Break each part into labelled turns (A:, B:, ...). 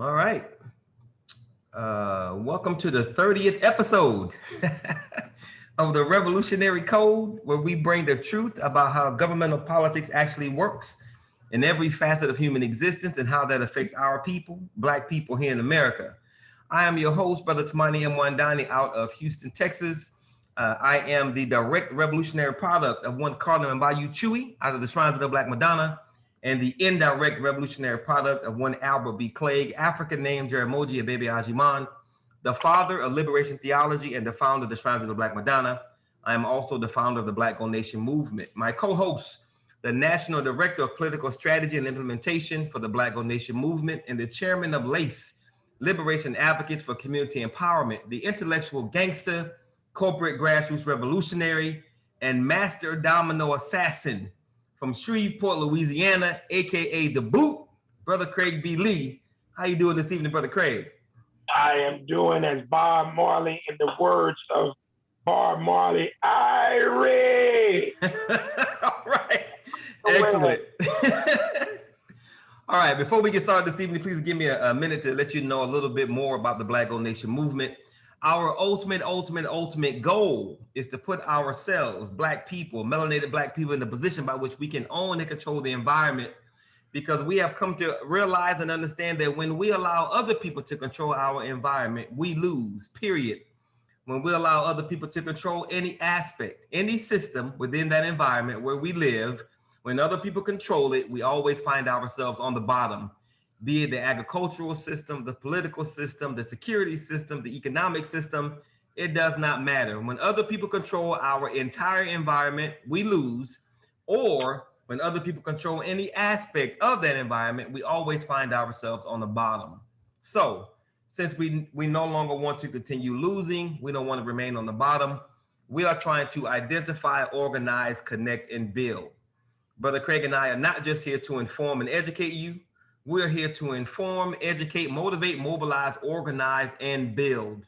A: All right. Welcome to the 30th episode of the Revolutionary Code, where we bring the truth about how governmental politics actually works in every facet of human existence and how that affects our people, Black people here in America. I am your host, Brother Tamani M. Wandani, out of Houston, Texas. I am the direct revolutionary product of one Cardinal Mbayu Chewy out of the Shrines of the Black Madonna, and the indirect revolutionary product of one Albert B. Clegg, African name Jeramogi Abebe Ajiman, the father of liberation theology and the founder of the Shrines of the Black Madonna. I am also the founder of the Black Gold Nation movement. My co-host, the National Director of Political Strategy and Implementation for the Black Gold Nation movement and the chairman of LACE, Liberation Advocates for Community Empowerment, the intellectual gangster, corporate grassroots revolutionary, and master domino assassin from Shreveport, Louisiana, aka The Boot, Brother Craig B. Lee. How you doing this evening, Brother Craig?
B: I am doing as Bob Marley, in the words of Bob Marley, Irie.
A: All right. Excellent. All right. Before we get started this evening, please give me a minute to let you know a little bit more about the Black Gold Nation movement. Our ultimate goal is to put ourselves, Black people, melanated Black people, in a position by which we can own and control the environment, because we have come to realize and understand that when we allow other people to control our environment, we lose, period. When we allow other people to control any aspect, any system within that environment where we live, when other people control it, we always find ourselves on the bottom, be it the agricultural system, the political system, the security system, the economic system. It does not matter. When other people control our entire environment, we lose. Or when other people control any aspect of that environment, we always find ourselves on the bottom. So since we no longer want to continue losing, we don't want to remain on the bottom, we are trying to identify, organize, connect, and build. Brother Craig and I are not just here to inform and educate you. We're here to inform, educate, motivate, mobilize, organize, and build.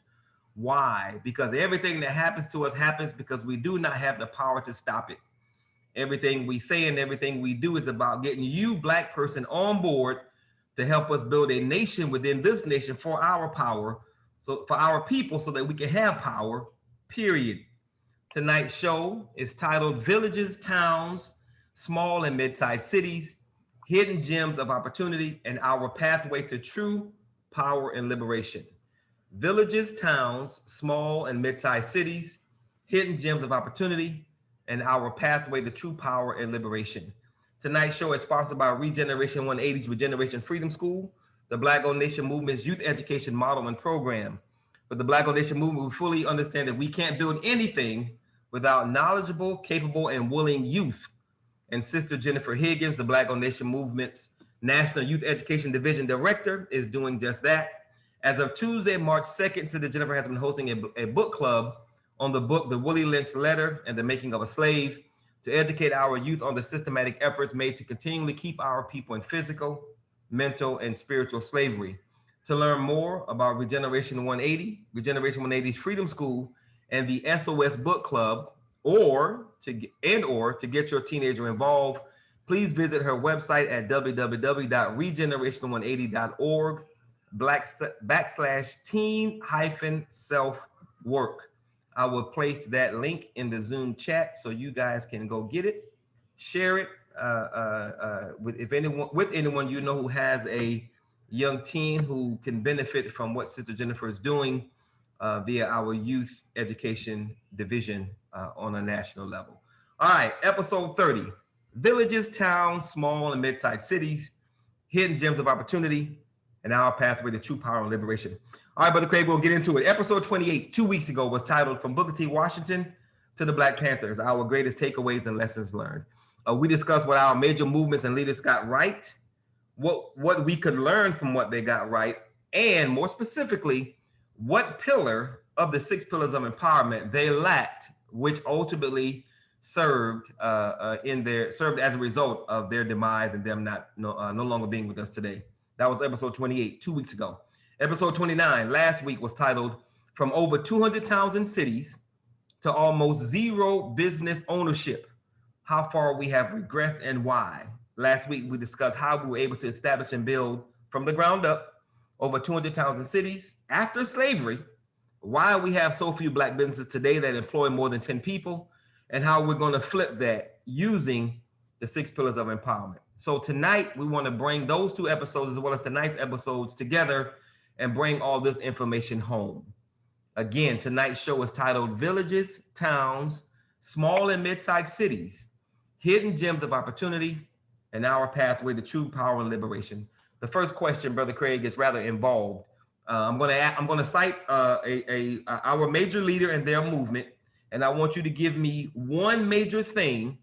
A: Why? Because everything that happens to us happens because we do not have the power to stop it. Everything we say and everything we do is about getting you, Black person, on board to help us build a nation within this nation for our power, so for our people, so that we can have power, period. Tonight's show is titled Villages, Towns, Small and Mid-Sized Cities, Hidden Gems of Opportunity, and Our Pathway to True Power and Liberation. Villages, Towns, Small and Mid-Sized Cities, Hidden Gems of Opportunity, and Our Pathway to True Power and Liberation. Tonight's show is sponsored by Regeneration 180's Regeneration Freedom School, the Black Gold Nation Movement's youth education model and program. But the Black Gold Nation Movement, we fully understand that we can't build anything without knowledgeable, capable, and willing youth. And Sister Jennifer Higgins, the Black Gold Nation Movement's National Youth Education Division Director, is doing just that. As of Tuesday, March 2nd, Sister Jennifer has been hosting a book club on the book, The Willie Lynch Letter and the Making of a Slave, to educate our youth on the systematic efforts made to continually keep our people in physical, mental, and spiritual slavery. To learn more about Regeneration 180, Regeneration 180's Freedom School, and the SOS Book Club, or to get your teenager involved, please visit her website at www.regeneration180.org /teen-self-work. I will place that link in the Zoom chat so you guys can go get it, share it with anyone you know who has a young teen who can benefit from what Sister Jennifer is doing via our youth education division on a national level. All right, episode 30, Villages, Towns, Small and Mid-Sized Cities, Hidden Gems of Opportunity, and Our Pathway to True Power and Liberation. All right, Brother Craig, we'll get into it. Episode 28, 2 weeks ago, was titled From Booker T. Washington to the Black Panthers, Our Greatest Takeaways and Lessons Learned. We discussed what our major movements and leaders got right, what we could learn from what they got right, and more specifically, what pillar of the 6 pillars of empowerment they lacked, which ultimately served as a result of their demise and them no longer being with us today. That was episode 28, 2 weeks ago. Episode 29 last week was titled From Over 200 Towns and Cities to Almost Zero Business Ownership, How Far We Have Regressed and Why. Last week we discussed how we were able to establish and build from the ground up over 200 towns and cities after slavery, why we have so few Black businesses today that employ more than 10 people, and how we're going to flip that using the 6 pillars of empowerment. So tonight, we want to bring those 2 episodes as well as tonight's episodes together and bring all this information home. Again, tonight's show is titled Villages, Towns, Small and Mid-Sized Cities, Hidden Gems of Opportunity, and Our Pathway to True Power and Liberation. The first question, Brother Craig, is rather involved. I'm going to cite our major leader and their movement, and I want you to give me one major thing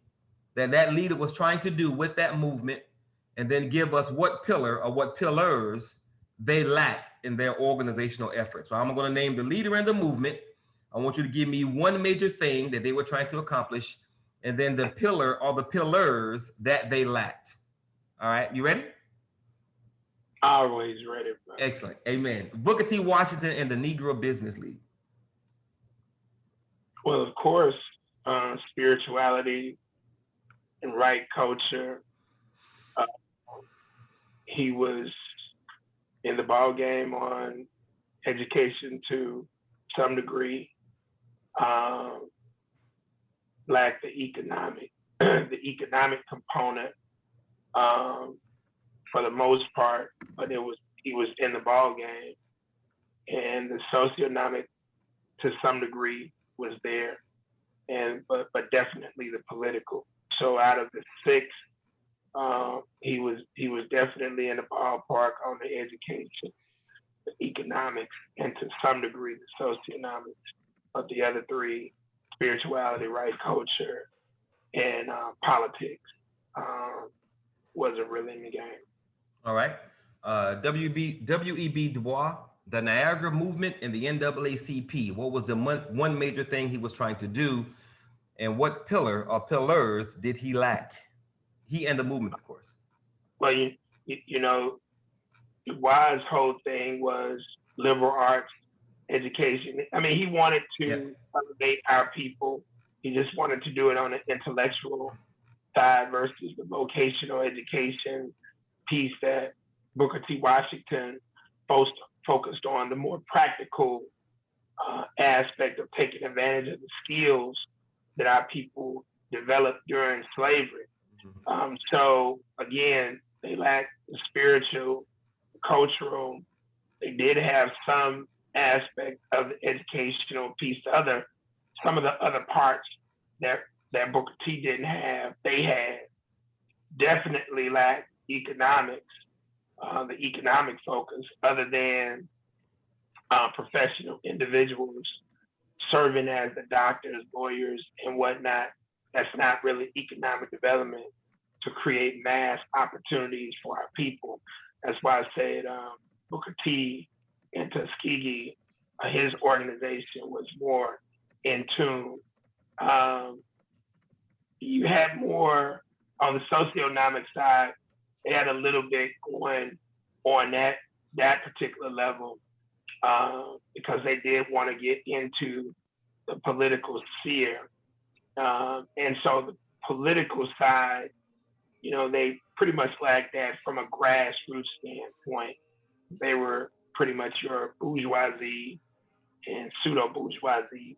A: that leader was trying to do with that movement, and then give us what pillar or what pillars they lacked in their organizational efforts. So I'm going to name the leader and the movement. I want you to give me one major thing that they were trying to accomplish, and then the pillar or the pillars that they lacked. All right, you ready?
B: Always ready, bro.
A: Excellent. Amen. Booker T. Washington and the Negro Business League.
B: Well, of course, spirituality and right culture. He was in the ball game on education to some degree. Lacked the economic component for the most part, but he was in the ball game, and the socioeconomic to some degree was there, but definitely the political. So out of the 6, he was definitely in the ballpark on the education, the economics, and to some degree the socioeconomics. But the other 3, spirituality, right culture, and politics, wasn't really in the game.
A: All right. W.E.B. Du Bois, the Niagara Movement, and the NAACP. What was the one major thing he was trying to do, and what pillar or pillars did he lack? He and the movement, of course.
B: Well, you know, Du Bois' whole thing was liberal arts education. I mean, he wanted to elevate our people. He just wanted to do it on an intellectual side versus the vocational education piece that Booker T. Washington focused on, the more practical aspect of taking advantage of the skills that our people developed during slavery. So again, they lacked the spiritual, cultural. They did have some aspect of the educational piece. Some of the other parts that Booker T didn't have, they had. Definitely lacked economics, the economic focus, other than professional individuals serving as the doctors, lawyers, and whatnot. That's not really economic development to create mass opportunities for our people. That's why I said Booker T and Tuskegee, his organization was more in tune. You had more on the socioeconomic side. They had a little bit going on that particular level because they did want to get into the political sphere. And so the political side, you know, they pretty much lacked that from a grassroots standpoint. They were pretty much your bourgeoisie and pseudo-bourgeoisie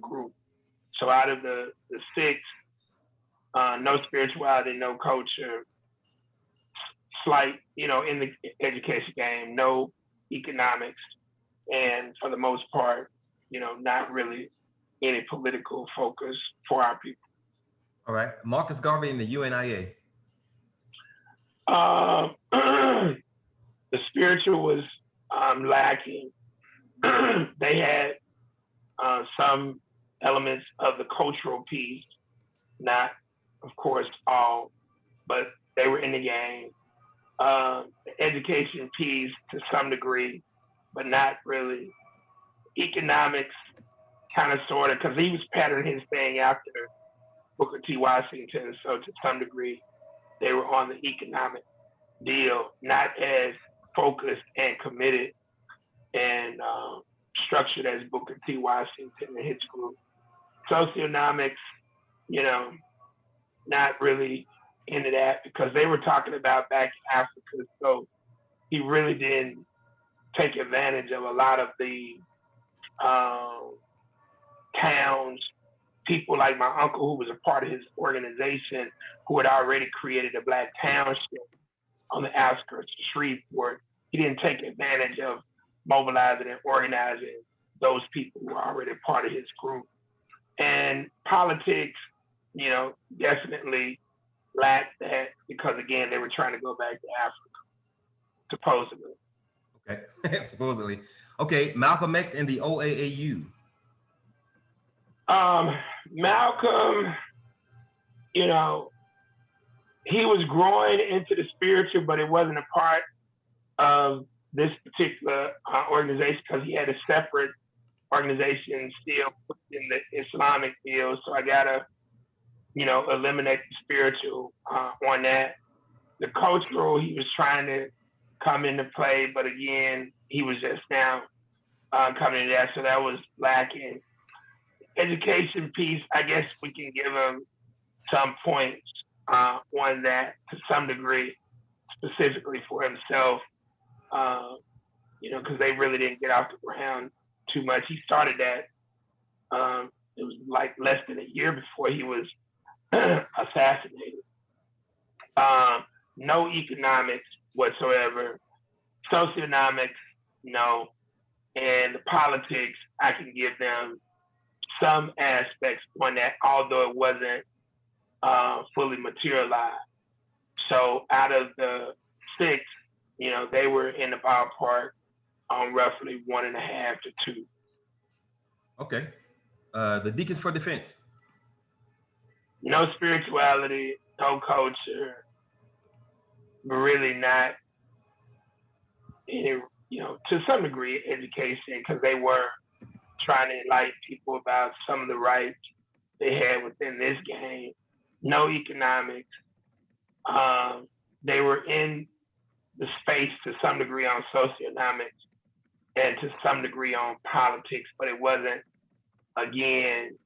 B: group. So out of the 6, no spirituality, no culture, slight, you know, in the education game, no economics, and for the most part, you know, not really any political focus for our people.
A: All right. Marcus Garvey and the UNIA.
B: The spiritual was lacking. They had some elements of the cultural piece, not, of course, all, but they were in the game. The education piece to some degree, but not really. Economics, kind of, sort of, because he was patterning his thing after Booker T. Washington, so to some degree, they were on the economic deal, not as focused and committed and structured as Booker T. Washington and his group. Socioeconomics, you know, not really into that because they were talking about back in Africa, so he really didn't take advantage of a lot of the towns, people like my uncle, who was a part of his organization, who had already created a Black township on the outskirts of Shreveport. He didn't take advantage of mobilizing and organizing those people who were already part of his group. And politics, you know, definitely lacked that because, again, they were trying to go back to Africa, supposedly.
A: Okay, supposedly. Okay, Malcolm X and the OAAU.
B: Malcolm, you know, he was growing into the spiritual, but it wasn't a part of this particular organization because he had a separate organization still in the Islamic field. So I gotta, you know, eliminate the spiritual on that. The cultural, he was trying to come into play, but again, he was just now coming to that, so that was lacking. Education piece, I guess we can give him some points on that to some degree, specifically for himself, you know, because they really didn't get off the ground too much. He started that, it was like less than a year before he was assassinated. No economics whatsoever. Socioeconomics, no. And the politics, I can give them some aspects on that, although it wasn't fully materialized. So out of the 6, you know, they were in the ballpark on roughly 1.5 to 2.
A: Okay. The Deacons for Defense.
B: No spirituality, no culture, really not any, you know, to some degree, education, because they were trying to enlighten people about some of the rights they had within this game. No economics. They were in the space to some degree on socioeconomics and to some degree on politics, but it wasn't, again,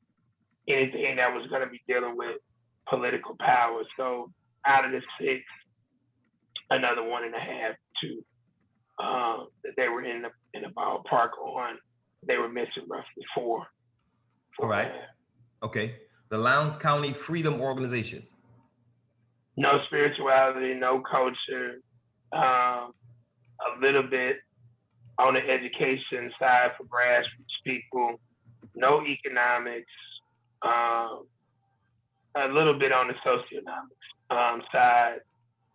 B: anything that was going to be dealing with political power. So out of the 6, another 1.5, 2 that they were in the ballpark on. They were missing roughly 4.
A: All right. Okay. The Lowndes County Freedom Organization.
B: No spirituality, no culture. A little bit on the education side for grassroots people. No economics. A little bit on the socioeconomics side,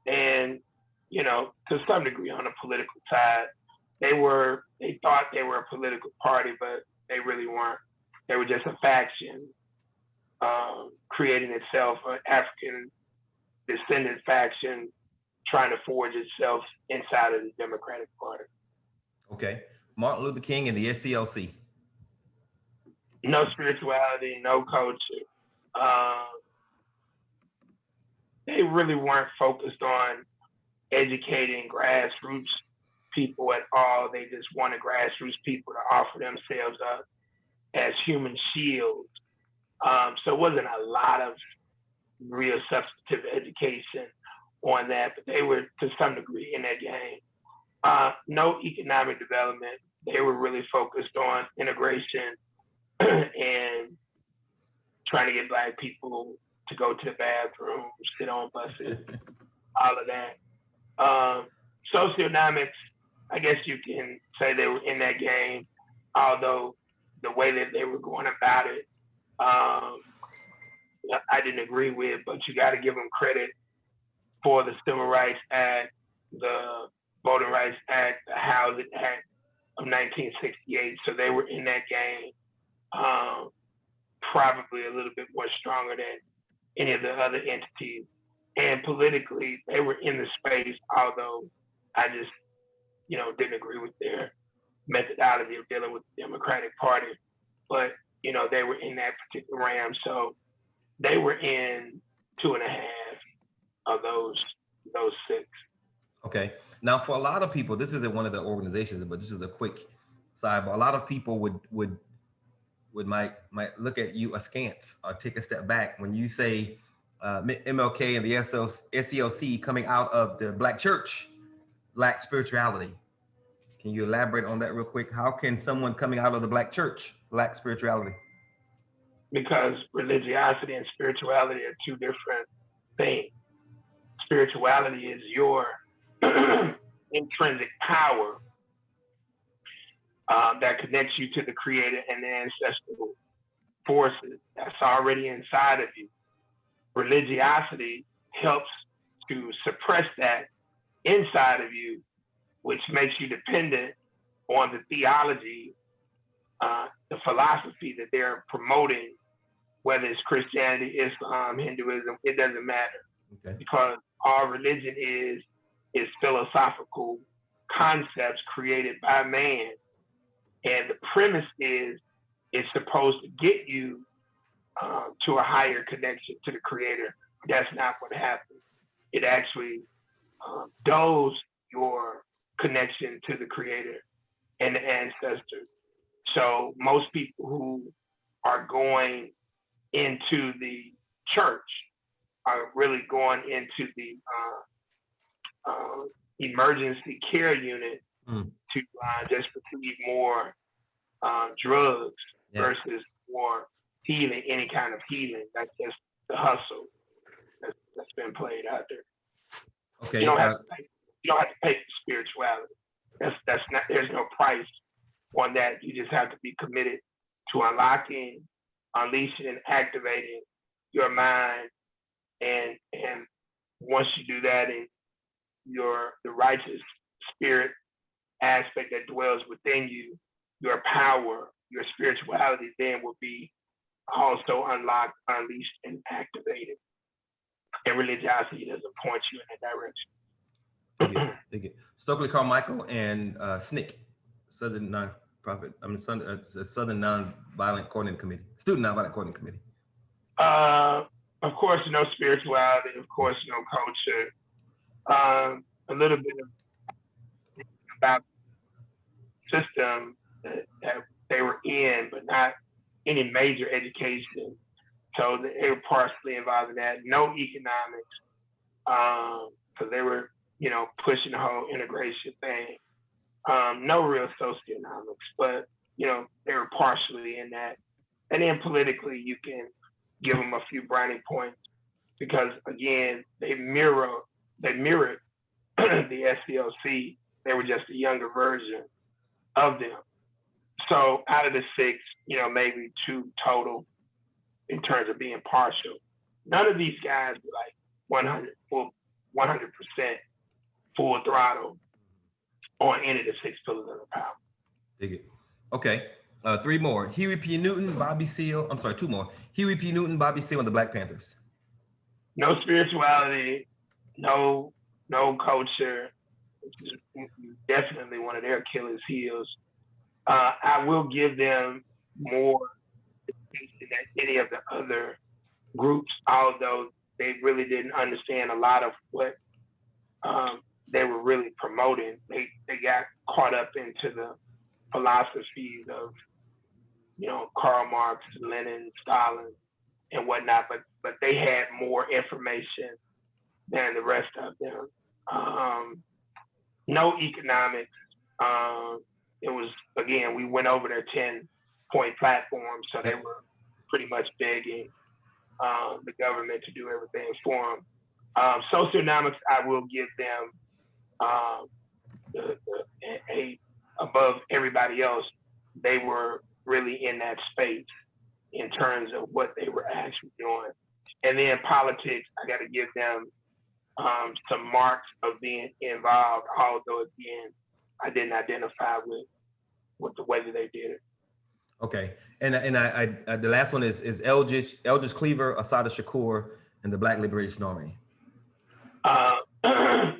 B: and, you know, to some degree on the political side. They thought they were a political party, but they really weren't. They were just a faction creating itself, an African descendant faction trying to forge itself inside of the Democratic Party.
A: Okay. Martin Luther King and the SCLC.
B: No spirituality, no culture. They really weren't focused on educating grassroots people at all. They just wanted grassroots people to offer themselves up as human shields. So it wasn't a lot of real substantive education on that, but they were to some degree in that game. No economic development. They were really focused on integration and trying to get Black people to go to the bathroom, sit on buses, all of that. Socioeconomics, I guess you can say they were in that game, although the way that they were going about it, I didn't agree with, but you got to give them credit for the Civil Rights Act, the Voting Rights Act, the Housing Act of 1968. So they were in that game, probably a little bit more stronger than any of the other entities. And politically, they were in the space, although I just, you know, didn't agree with their methodology of dealing with the Democratic Party. But, you know, they were in that particular realm. So they were in 2.5 of those 6.
A: Okay. Now, for a lot of people, this isn't one of the organizations, but this is a quick sidebar. A lot of people might look at you askance or take a step back when you say MLK and the SCLC coming out of the Black church lack spirituality. Can you elaborate on that real quick? How can someone coming out of the Black church lack spirituality?
B: Because religiosity and spirituality are two different things. Spirituality is your intrinsic power that connects you to the creator and the ancestral forces that's already inside of you. Religiosity helps to suppress that inside of you, which makes you dependent on the theology, the philosophy that they're promoting, whether it's Christianity, Islam, Hinduism, it doesn't matter.
A: Okay.
B: Because all religion is philosophical concepts created by man. And the premise is it's supposed to get you to a higher connection to the creator. That's not what happens. It actually dulls your connection to the creator and the ancestors. So most people who are going into the church are really going into the emergency care unit to just receive more drugs versus more healing, any kind of healing. That's just the hustle that's been played out there.
A: Okay.
B: You don't have to pay for spirituality. That's not. There's no price on that. You just have to be committed to unlocking, unleashing, and activating your mind. And once you do that, and the righteous spirit aspect that dwells within you, your power, your spirituality then will be also unlocked, unleashed, and activated. And religiosity doesn't point you in that direction.
A: Dig it. Stokely Carmichael and SNCC, Southern Nonprofit. Southern Nonviolent Coordinating Committee, Student Nonviolent Coordinating Committee.
B: Of course, no spirituality. Of course, no culture. A little bit about the system that they were in, but not any major education. So they were partially involved in that. No economics, because they were, pushing the whole integration thing. No real socioeconomics, but they were partially in that. And then politically, you can give them a few brownie points because again, they mirrored the SCLC. They were just a younger version of them. So out of the 6, maybe 2 total in terms of being partial. None of these guys were like 100% full throttle on any of the 6 pillars of the power.
A: Dig it. Okay. 3 more. Huey P. Newton, Bobby Seale. I'm sorry, 2 more. Huey P. Newton, Bobby Seale, and the Black Panthers.
B: No spirituality, no culture. Definitely one of their Achilles heels. I will give them more than any of the other groups, although they really didn't understand a lot of what they were really promoting. They got caught up into the philosophies of, Karl Marx, Lenin, Stalin, and whatnot, but they had more information than the rest of them. No economics. It was, again, we went over their 10-point platform, so they were pretty much begging the government to do everything for them. Socioeconomics, I will give them above everybody else. They were really in that space in terms of what they were actually doing. And then politics, I got to give them some marks of being involved, although again, I didn't identify with the way that they did it.
A: Okay, and I the last one is Eldridge Cleaver, Assata Shakur, and the Black Liberation Army.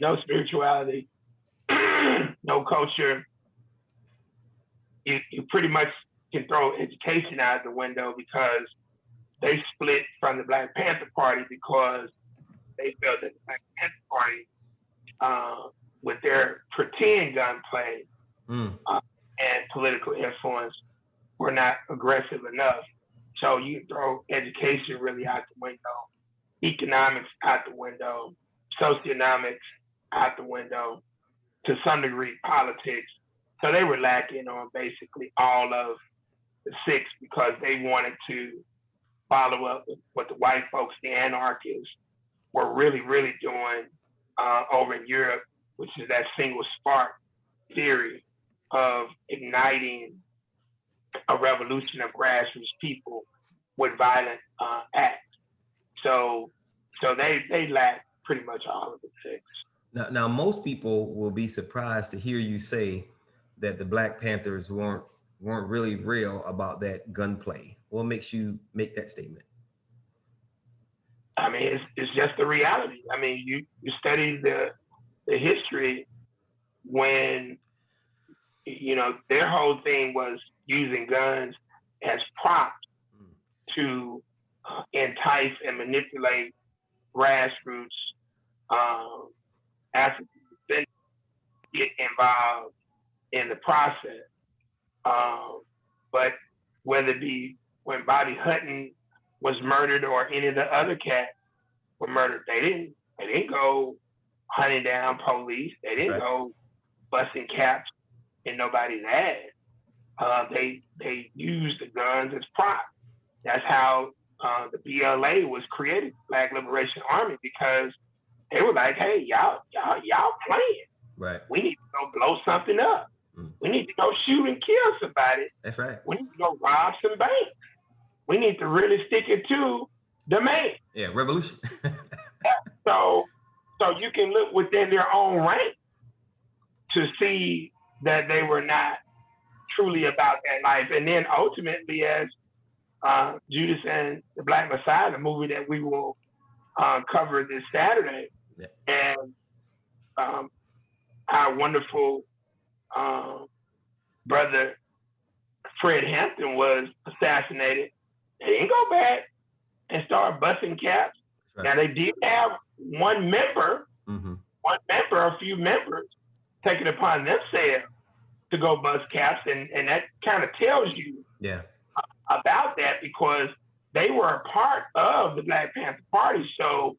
B: No spirituality, no culture. You pretty much can throw education out the window because they split from the Black Panther Party because they felt that the Black Panther Party, with their pretend gunplay and political influence, were not aggressive enough. So you throw education really out the window, economics out the window, socioeconomics out the window, to some degree politics, So they were lacking on basically all of the six because they wanted to follow up with what the white folks, the anarchists, were really, really doing over in Europe, which is that single spark theory of igniting a revolution of grassroots people with violent acts. So they lack pretty much all of the six.
A: Now, most people will be surprised to hear you say that the Black Panthers weren't really real about that gunplay. What makes you make that statement?
B: I mean, it's just the reality. I mean, you study the history when, you know, their whole thing was using guns as props to entice and manipulate grassroots Africans to get involved in the process. But whether it be when Bobby Hutton was murdered or any of the other cats were murdered, they didn't go hunting down police. They didn't go busting caps in nobody's ass. They used the guns as props. That's how the BLA was created, Black Liberation Army, because they were like, hey, y'all playing.
A: Right.
B: We need to go blow something up. We need to go shoot and kill somebody.
A: That's right.
B: We need to go rob some banks. We need to really stick it to the man.
A: Yeah, revolution.
B: So you can look within their own rank to see that they were not truly about that life. And then ultimately, as Judas and the Black Messiah, the movie that we will cover this Saturday, and our wonderful brother Fred Hampton was assassinated, they didn't go back and start busting caps. Right. Now they did have one member, a few members, take it upon themselves to go bust caps, and that kind of tells you about that, because they were a part of the Black Panther Party. So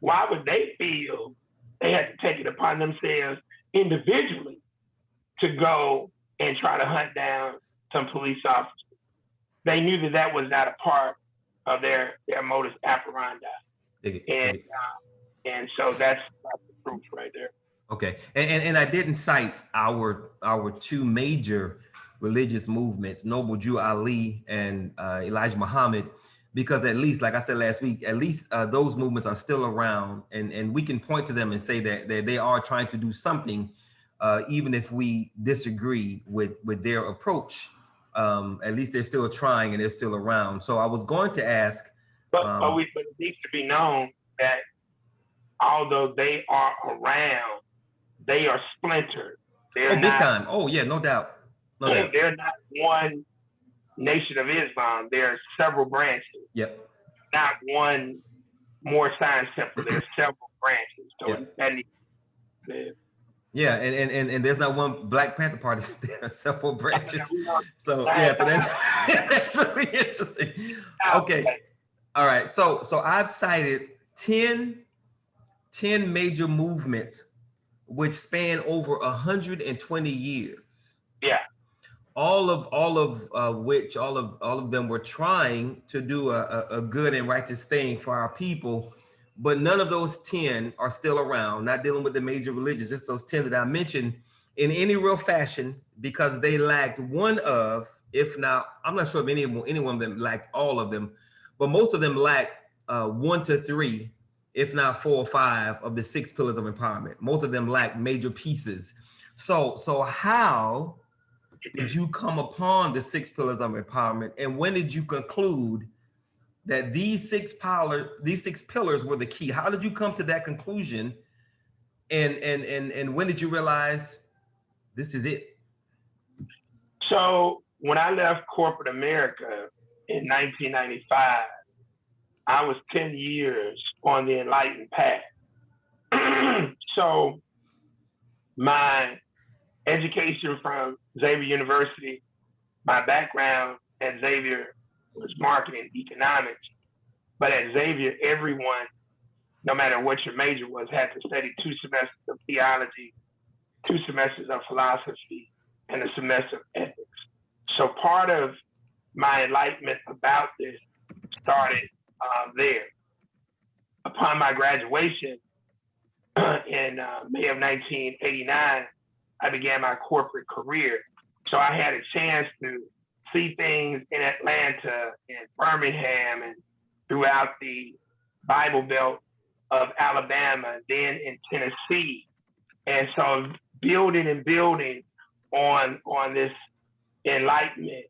B: why would they feel they had to take it upon themselves individually to go and try to hunt down some police officers? They knew that was not a part of their modus operandi. And so that's the proof right there.
A: Okay, and I didn't cite our two major religious movements, Noble Drew Ali and Elijah Muhammad, because at least, like I said last week, at least those movements are still around, and we can point to them and say that they are trying to do something, even if we disagree with their approach. At least they're still trying and they're still around. So I was going to ask,
B: but it needs to be known that although they are around, they are splintered. They're
A: big time. Oh yeah, no doubt.
B: They're not one Nation of Islam. There are several branches.
A: Yep.
B: Not one more science temple. There's several branches. So that needs to be.
A: Yeah, and there's not one Black Panther Party. There are several branches. So yeah, so that's really interesting. Okay. All right. So I've cited 10 major movements which span over 120 years.
B: Yeah.
A: All of them were trying to do a good and righteous thing for our people, but none of those 10 are still around, not dealing with the major religions, just those 10 that I mentioned in any real fashion, because they lacked one of, if not, I'm not sure if any one of them lacked all of them, but most of them lacked 1 to 3, if not 4 or 5 of the 6 pillars of empowerment. Most of them lack major pieces. So how did you come upon the 6 pillars of empowerment, and when did you conclude that these 6 pillars were the key? How did you come to that conclusion, and when did you realize this is it?
B: So when I left corporate America in 1995, I was 10 years on the enlightened path. So my education from Xavier University, my background at Xavier was marketing economics, but at Xavier, everyone, no matter what your major was, had to study 2 semesters of theology, 2 semesters of philosophy, and a semester of ethics. So part of my enlightenment about this started there. Upon my graduation in May of 1989, I began my corporate career. So I had a chance to see things in Atlanta, in Birmingham, and throughout the Bible Belt of Alabama, then in Tennessee. And so building and building on this enlightenment,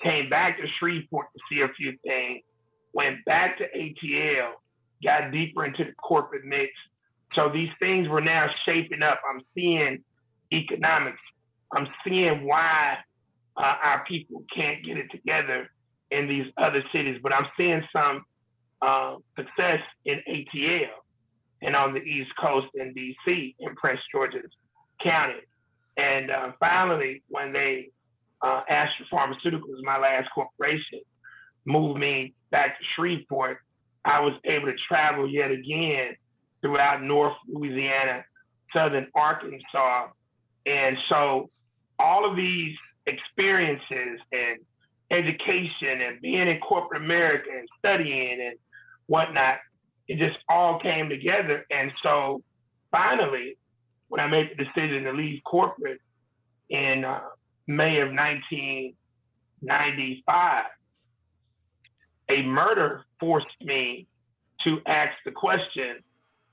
B: came back to Shreveport to see a few things, went back to ATL, got deeper into the corporate mix. So these things were now shaping up. I'm seeing economics. I'm seeing why our people can't get it together in these other cities, but I'm seeing some success in ATL and on the East Coast in DC, in Prince George's County. And finally, when they Astra Pharmaceuticals, my last corporation, moved me back to Shreveport, I was able to travel yet again throughout North Louisiana, Southern Arkansas. And so all of these experiences and education and being in corporate America and studying and whatnot, it just all came together. And so finally, when I made the decision to leave corporate in May of 1995, a murder forced me to ask the question,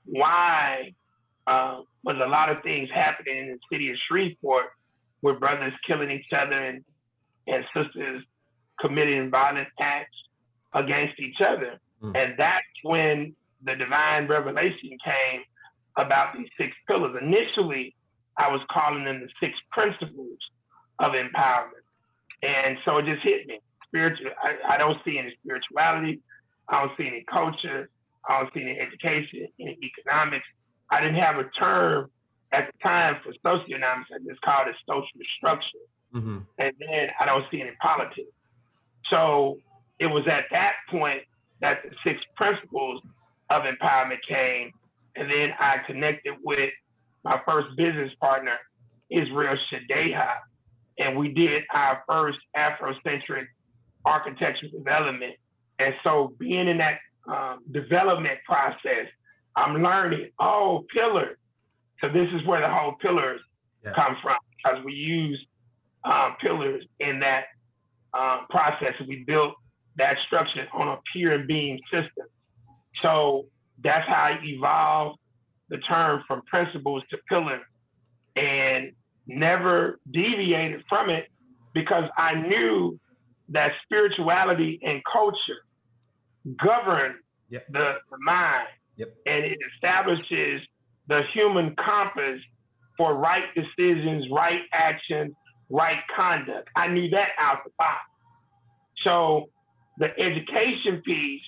B: why was a lot of things happening in the city of Shreveport with brothers killing each other and sisters committing violent acts against each other? And that's when the divine revelation came about these 6 pillars. Initially, I was calling them the 6 principles of empowerment. And so it just hit me. Spiritual, I don't see any spirituality. I don't see any culture. I don't see any education, any economics. I didn't have a term at the time for socioeconomics. I just called it social structure. And then I don't see any politics. So it was at that point that the 6 principles of empowerment came. And then I connected with my first business partner, Israel Shadeha, and we did our first Afrocentric architectural development. And so being in that development process, I'm learning, pillars. So this is where the whole pillars come from, because we use pillars in that process. We built that structure on a pier and beam system. So that's how I evolved the term from principles to pillars, and never deviated from it, because I knew that spirituality and culture govern the mind, and it establishes the human compass for right decisions, right action, right conduct. I knew that out the box. So the education piece,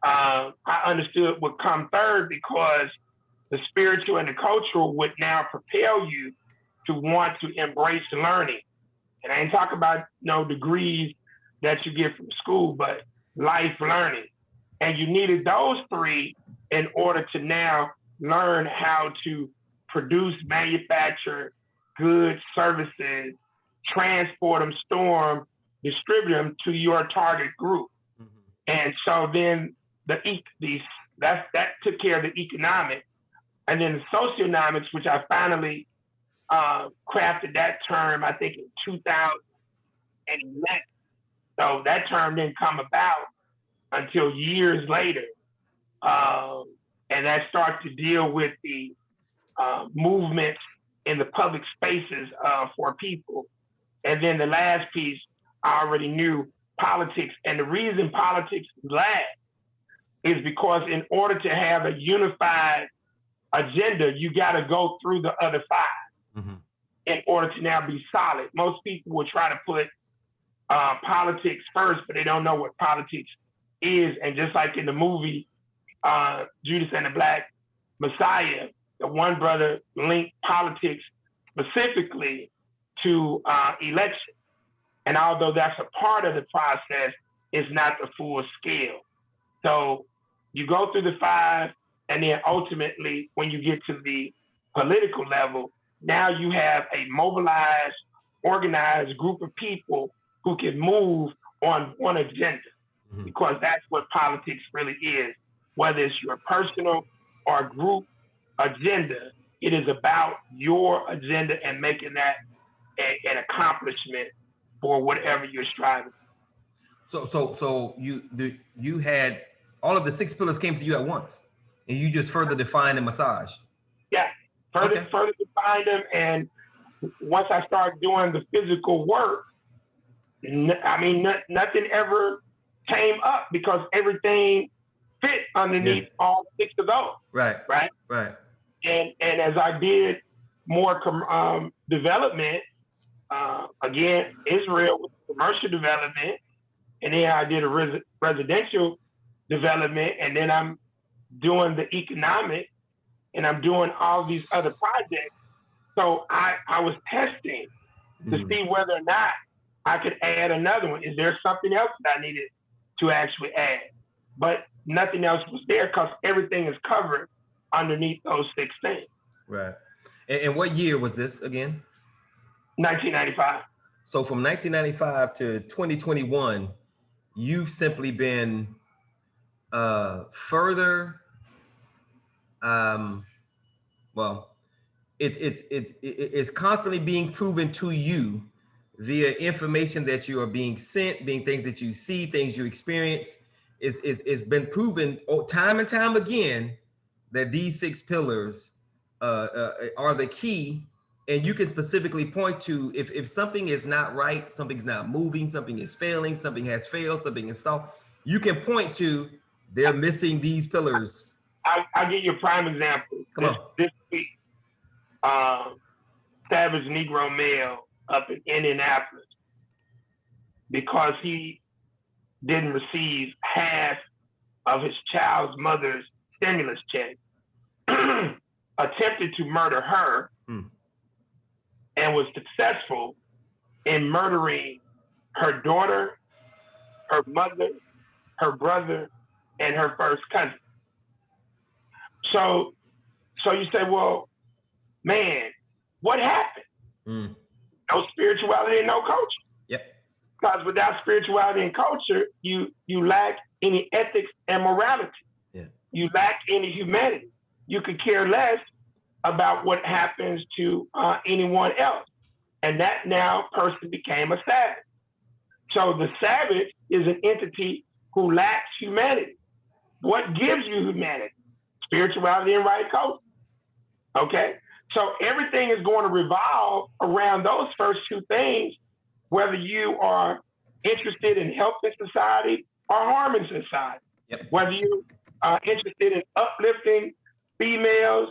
B: I understood would come third, because the spiritual and the cultural would now propel you to want to embrace learning. And I ain't talking about degrees that you get from school, but life learning. And you needed those 3 in order to now learn how to produce, manufacture goods, services, transport them, store them, distribute them to your target group. And so then that took care of the economic. And then the socioeconomics, which I finally crafted that term, I think in 2011. So that term didn't come about until years later. And that starts to deal with the movements in the public spaces for people. And then the last piece, I already knew politics. And the reason politics lagged is because in order to have a unified agenda, you got to go through the other 5 in order to now be solid. Most people will try to put politics first, but they don't know what politics is. And just like in the movie Judas and the Black Messiah, the one brother linked politics specifically to election. And although that's a part of the process, it's not the full scale. So you go through the 5, and then ultimately, when you get to the political level, now you have a mobilized, organized group of people who can move on one agenda, because that's what politics really is. Whether it's your personal or group agenda, it is about your agenda and making that an accomplishment for whatever you're striving.
A: So you had all of the 6 pillars came to you at once, and you just further defined and massage.
B: Yeah, further defined them, and once I started doing the physical work, I mean, nothing ever came up because everything fit underneath all 6 of those.
A: Right.
B: And as I did more development, again, Israel was commercial development, and then I did a residential development, and then I'm doing the economic, and I'm doing all these other projects. So I was testing to see whether or not I could add another one. Is there something else that I needed to actually add? But nothing else was there because everything is covered underneath those 6 things.
A: Right. And what year was this again?
B: 1995.
A: So from 1995 to 2021, you've simply been further. Well, it's constantly being proven to you via information that you are being sent, being things that you see, things you experience. It's been proven time and time again that these 6 pillars are the key. And you can specifically point to if something is not right, something's not moving, something is failing, something has failed, something is stalled. You can point to they're missing these pillars.
B: I'll give you a prime example. This week, Savage Negro male up in Indianapolis, because he didn't receive half of his child's mother's stimulus check, attempted to murder her and was successful in murdering her daughter, her mother, her brother, and her first cousin. So you say, well, man, what happened? No spirituality and no culture.
A: Yep.
B: Because without spirituality and culture, you lack any ethics and morality.
A: Yeah.
B: You lack any humanity. You could care less about what happens to anyone else. And that now person became a savage. So the savage is an entity who lacks humanity. What gives you humanity? Spirituality and right culture. Okay? So everything is going to revolve around those first 2 things, whether you are interested in helping society or harming society.
A: Yep.
B: Whether you are interested in uplifting females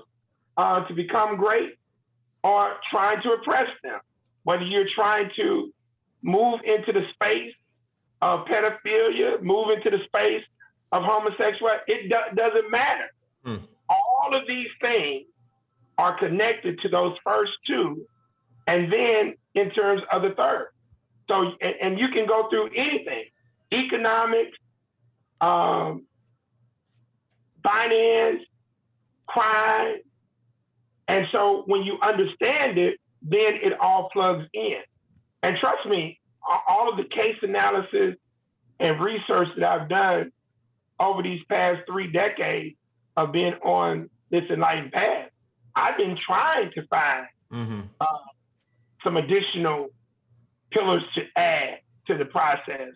B: to become great or trying to oppress them. Whether you're trying to move into the space of pedophilia, move into the space of homosexuality, it doesn't matter. All of these things are connected to those first 2, and then in terms of the third. So, and you can go through anything, economics, finance, crime. And so when you understand it, then it all plugs in. And trust me, all of the case analysis and research that I've done over these past 3 decades of being on this enlightened path, I've been trying to find some additional pillars to add to the process,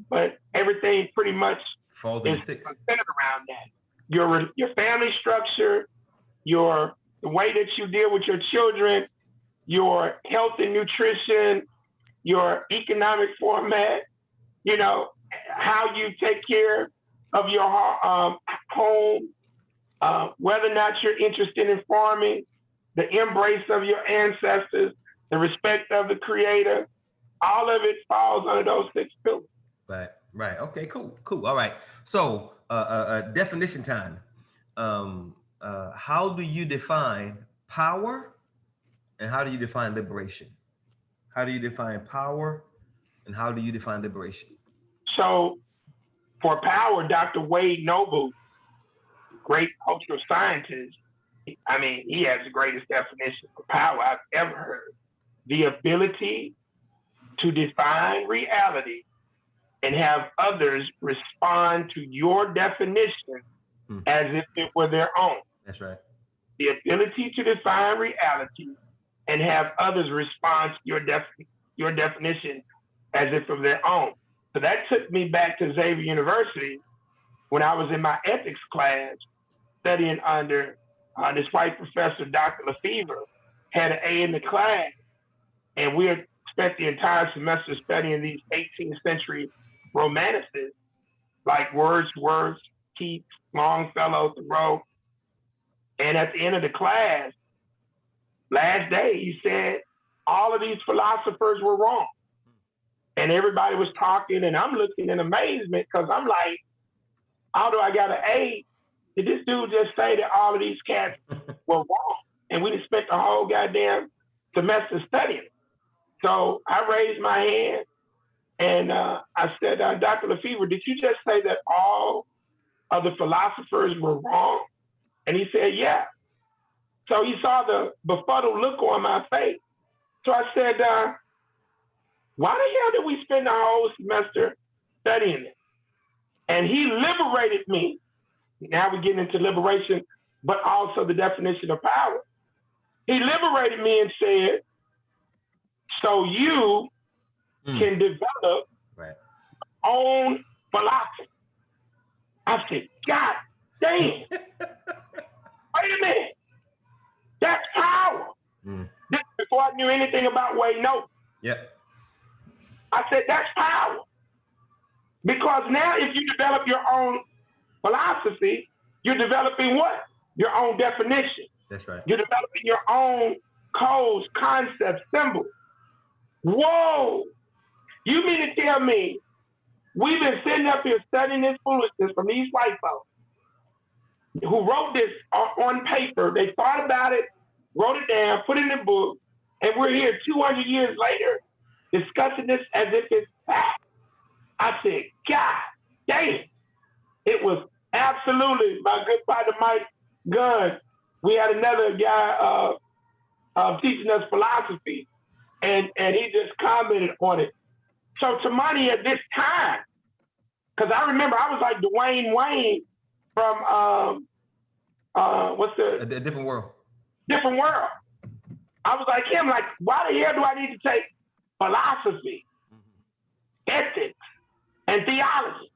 B: but everything pretty much
A: falls
B: is centered around that. Your family structure, the way that you deal with your children, your health and nutrition, your economic format, how you take care of your home, whether or not you're interested in farming, the embrace of your ancestors, the respect of the Creator, all of it falls under those 6 pillars.
A: Right. Okay, cool. All right. So definition time. How do you define power and how do you define liberation? How do you define power and how do you define liberation?
B: So for power, Dr. Wade Noble, great cultural scientist, he has the greatest definition for power I've ever heard. The ability to define reality and have others respond to your definition as if it were their own.
A: That's right.
B: The ability to define reality and have others respond to your definition as if of their own. So that took me back to Xavier University when I was in my ethics class studying under this white professor, Dr. Lefevre, had an A in the class, and we had spent the entire semester studying these 18th century romanticists like Wordsworth, Keats, Longfellow, Thoreau. And at the end of the class, last day, he said all of these philosophers were wrong. And everybody was talking, and I'm looking in amazement because I'm like, although I got an A, did this dude just say that all of these cats were wrong? And we just spent the whole goddamn semester studying. So I raised my hand and I said, Dr. Lefevre, did you just say that all of the philosophers were wrong? And he said, yeah. So he saw the befuddled look on my face. So I said, why the hell did we spend the whole semester studying it? And he liberated me. Now we're getting into liberation, but also the definition of power. He liberated me and said, so you can develop your own philosophy. I said, God damn. Wait a minute. That's power. This before I knew anything about Wade Note.
A: Yep.
B: I said, that's power. Because now if you develop your own philosophy, you're developing what? Your own definition.
A: That's right.
B: You're developing your own codes, concepts, symbols. Whoa. You mean to tell me we've been sitting up here studying this foolishness from these white folks who wrote this on paper. They thought about it, wrote it down, put it in a book, and we're here 200 years later discussing this as if it's fact. I said, God damn. It was absolutely my good partner, Mike Gunn. We had another guy teaching us philosophy, and he just commented on it. So Tamani, at this time, because I remember I was like Dwayne Wayne from what's the
A: A Different World.
B: Different World. I was like him, like, why the hell do I need to take philosophy, ethics, and theology?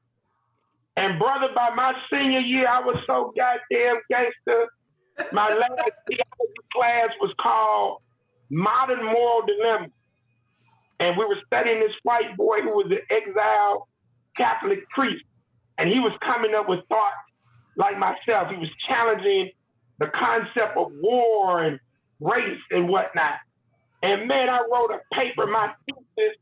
B: And brother, by my senior year, I was so goddamn gangster. My last theology class was called Modern Moral Dilemma. And we were studying this white boy who was an exiled Catholic priest. And he was coming up with thoughts like myself. He was challenging the concept of war and race and whatnot. And man, I wrote a paper, my thesis,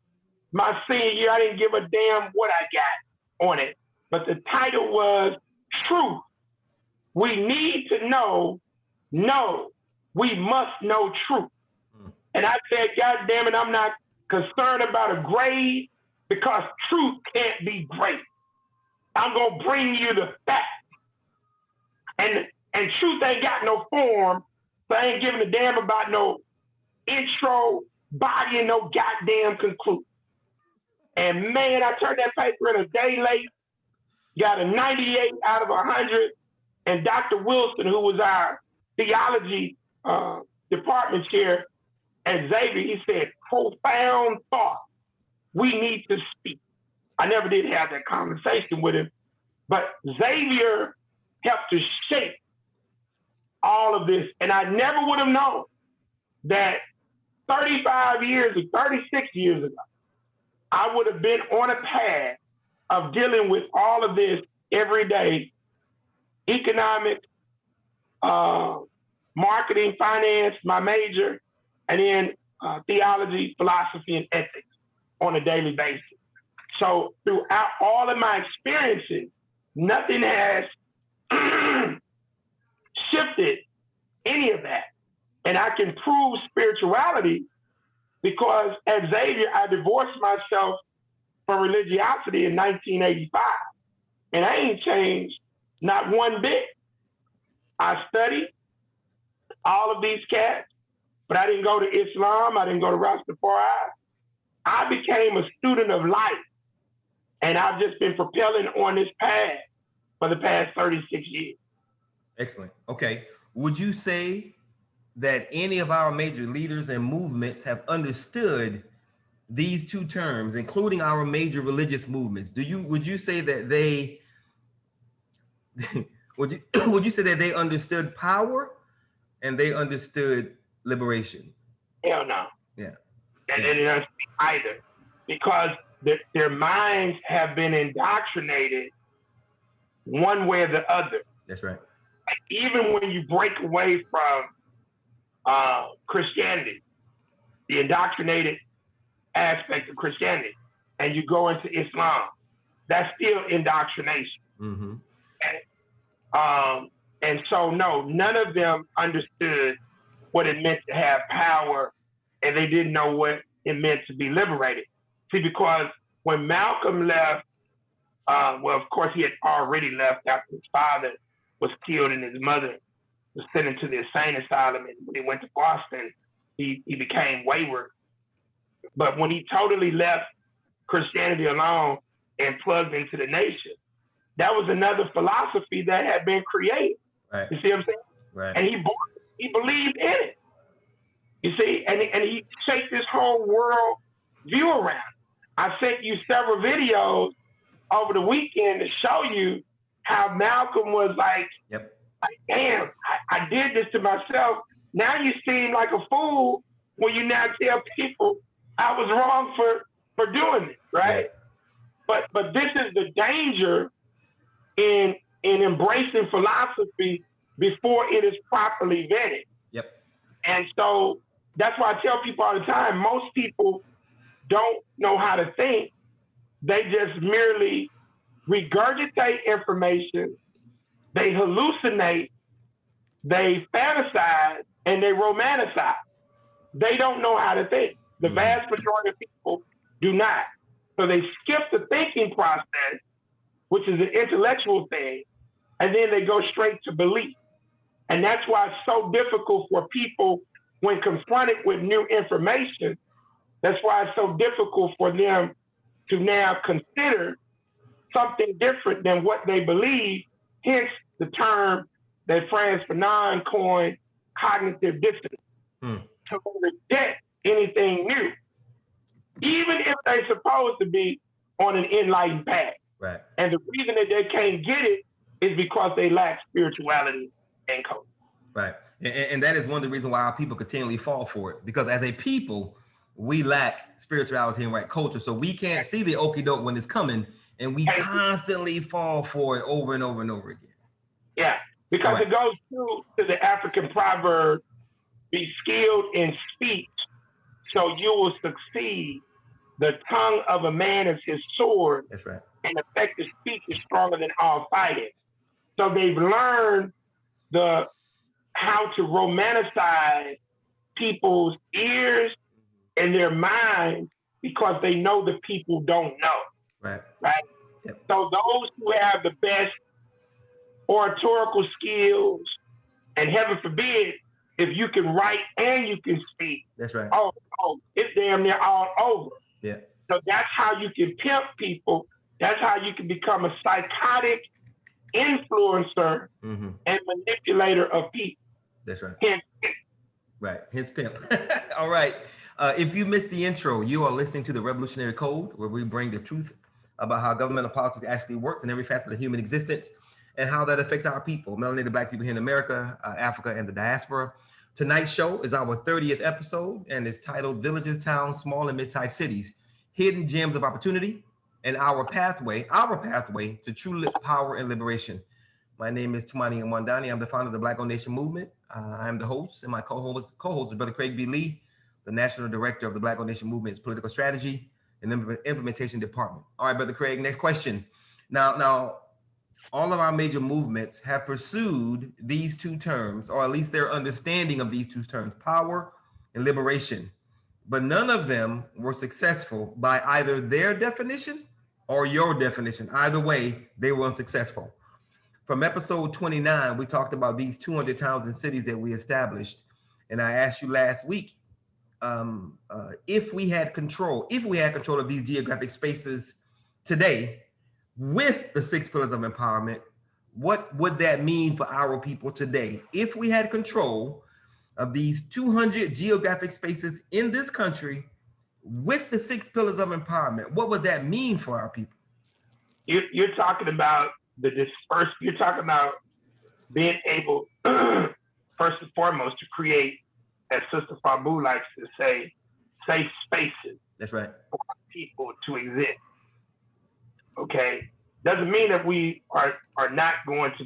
B: my senior year. I didn't give a damn what I got on it. But the title was Truth. We need to know, we must know truth. And I said, God damn it, I'm not concerned about a grade because truth can't be great. I'm gonna bring you the facts. And truth ain't got no form, so I ain't giving a damn about no intro, body, and no goddamn conclusion. And man, I turned that paper in a day late, got a 98 out of 100, and Dr. Wilson, who was our theology department chair at Xavier, he said, profound thought. We need to speak. I never did have that conversation with him, but Xavier helped to shape all of this. And I never would have known that 35 years or 36 years ago, I would have been on a path of dealing with all of this every day: economics, marketing, finance, my major, and then theology, philosophy, and ethics on a daily basis. So throughout all of my experiences, nothing has shifted any of that. And I can prove spirituality because at Xavier, I divorced myself from religiosity in 1985. And I ain't changed not one bit. I studied all of these cats, but I didn't go to Islam. I didn't go to Rastafari. I became a student of life, and I've just been propelling on this path for the past 36 years.
A: Excellent. Okay. Would you say that any of our major leaders and movements have understood these two terms, including our major religious movements? Would you say that they would you say that they understood power and they understood liberation?
B: Hell no.
A: Yeah.
B: And they didn't understand either, because their minds have been indoctrinated one way or the other.
A: That's right.
B: Even when you break away from Christianity, the indoctrinated aspect of Christianity, and you go into Islam, that's still indoctrination.
A: Mm-hmm.
B: And so, no, none of them understood what it meant to have power, and they didn't know what it meant to be liberated. See, because when Malcolm left, well, of course, he had already left after his father was killed and his mother was sent into the insane asylum. And when he went to Boston, he became wayward. But when he totally left Christianity alone and plugged into the nation, that was another philosophy that had been created.
A: Right.
B: You see what I'm saying?
A: Right.
B: And he believed in it. You see, and he shaped this whole world view around. I sent you several videos over the weekend to show you how Malcolm was like,
A: yep,
B: like, damn, I did this to myself. Now you seem like a fool when you now tell people I was wrong for doing it, right? Yep. But this is the danger in embracing philosophy before it is properly vetted.
A: Yep.
B: And so that's why I tell people all the time, most people don't know how to think. They just merely regurgitate information, they hallucinate, they fantasize, and they romanticize. They don't know how to think. The vast majority of people do not. So they skip the thinking process, which is an intellectual thing, and then they go straight to belief. And that's why it's so difficult for people when confronted with new information. That's why it's so difficult for them to now consider something different than what they believe, hence the term that Frantz Fanon coined, cognitive dissonance, to reject anything new, even if they're supposed to be on an enlightened path.
A: Right.
B: And the reason that they can't get it is because they lack spirituality and culture.
A: Right. And that is one of the reasons why our people continually fall for it, because as a people, we lack spirituality and right culture. So we can't see the okie doke when it's coming, and we constantly fall for it over and over and over again.
B: Yeah, because it goes to the African proverb, be skilled in speech, so you will succeed. The tongue of a man is his sword.
A: That's right.
B: And effective speech is stronger than all fighting. So they've learned how to romanticize people's ears and their minds because they know the people don't know.
A: Right.
B: Right.
A: Yep. So
B: those who have the best oratorical skills, and heaven forbid, if you can write and you can speak.
A: That's right.
B: Oh, it's damn near all over.
A: Yeah.
B: So that's how you can pimp people. That's how you can become a psychotic influencer and manipulator of people.
A: That's right.
B: Hence pimp.
A: Right. Hence pimp. All right. If you missed the intro, you are listening to the Revolutionary Code, where we bring the truth about how governmental politics actually works in every facet of human existence and how that affects our people, melanated Black people here in America, Africa, and the diaspora. Tonight's show is our 30th episode and is titled Villages, Towns, Small and Mid-Sized Cities, Hidden Gems of Opportunity and Our Pathway to True Power and Liberation. My name is Tumani Mwandani. I'm the founder of the Black Gold Nation Movement. I am the host, and my co-host is Brother Craig B. Lee, the National Director of the Black Gold Nation Movement's Political Strategy and Implementation Department. All right, Brother Craig, next question. Now, all of our major movements have pursued these two terms, or at least their understanding of these two terms, power and liberation. But none of them were successful by either their definition or your definition. Either way, they were unsuccessful. From episode 29, we talked about these 200 towns and cities that we established. And I asked you last week, if we had control of these geographic spaces today with the 6 pillars of empowerment, what would that mean for our people today? If we had control of these 200 geographic spaces in this country with the 6 pillars of empowerment, what would that mean for our people?
B: You're talking about you're talking about being able, first and foremost, to create, as Sister Fabu likes to say, safe spaces.
A: That's right.
B: For people to exist. Okay? Doesn't mean that we are not going to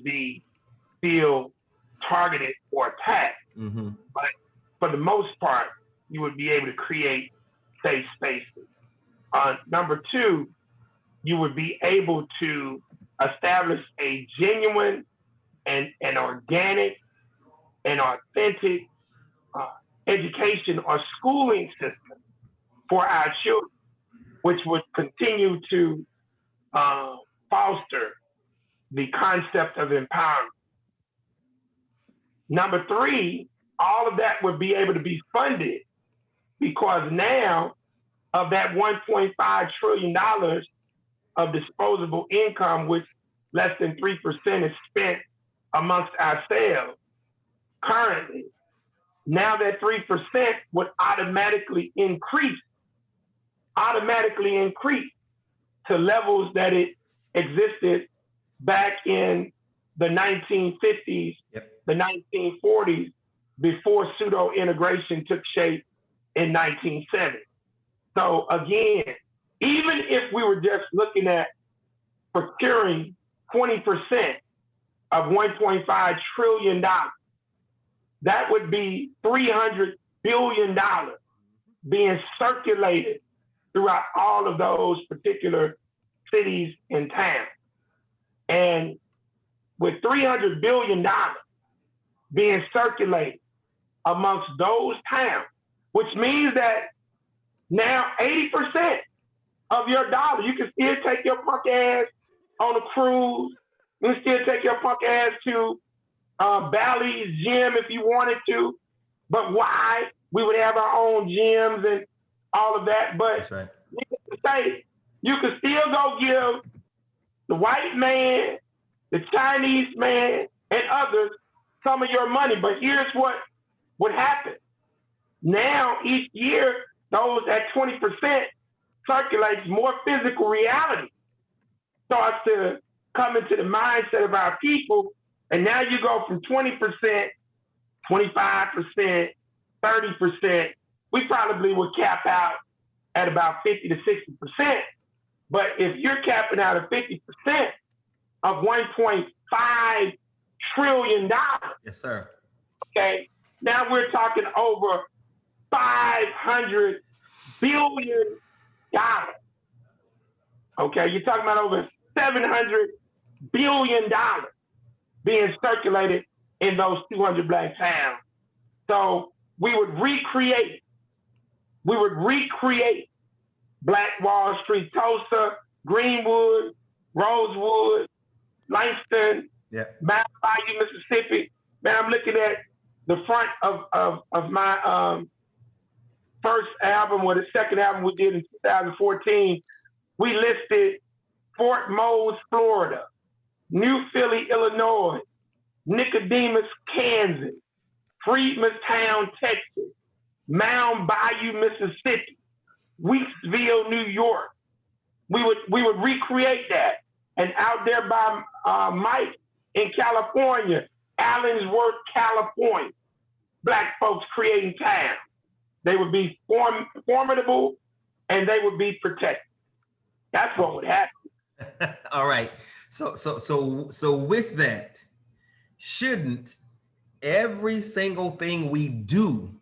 B: feel targeted or attacked.
A: Mm-hmm.
B: But for the most part, you would be able to create safe spaces. Number two, you would be able to establish a genuine and organic and authentic education or schooling system for our children, which would continue to foster the concept of empowerment. Number three, all of that would be able to be funded because now of that $1.5 trillion of disposable income, which less than 3% is spent amongst ourselves currently, now that 3% would automatically increase to levels that it existed back in the 1950s, the 1940s, before pseudo-integration took shape in 1970. So again, even if we were just looking at procuring 20% of $1.5 trillion, that would be $300 billion being circulated throughout all of those particular cities and towns. And with $300 billion being circulated amongst those towns, which means that now 80% of your dollar, you can still take your punk ass on a cruise, you can still take your punk ass to Bally's gym if you wanted to, but why? We would have our own gyms and all of that, but
A: that's right.
B: To say, you could still go give the white man, the Chinese man, and others some of your money, but here's what would happen. Now, each year, those at 20% circulates more physical reality, starts to come into the mindset of our people. And now you go from 20%, 25%, 30%. We probably would cap out at about 50 to 60%. But if you're capping out at 50% of $1.5 trillion,
A: yes, sir.
B: Okay, now we're talking over $500 billion. Okay, you're talking about over $700 billion being circulated in those 200 black towns. So we would recreate Black Wall Street, Tulsa, Greenwood, Rosewood, Langston, Mount Bayou, Mississippi. Man, I'm looking at the front of my first album, or the second album we did in 2014. We listed Fort Mose, Florida, New Philly, Illinois, Nicodemus, Kansas, Freedmantown, Texas, Mound Bayou, Mississippi, Weeksville, New York. We would recreate that. And out there by Mike in California, Allensworth, California, black folks creating towns. They would be formidable and they would be protected. That's what would happen.
A: All right. So with that, shouldn't every single thing we do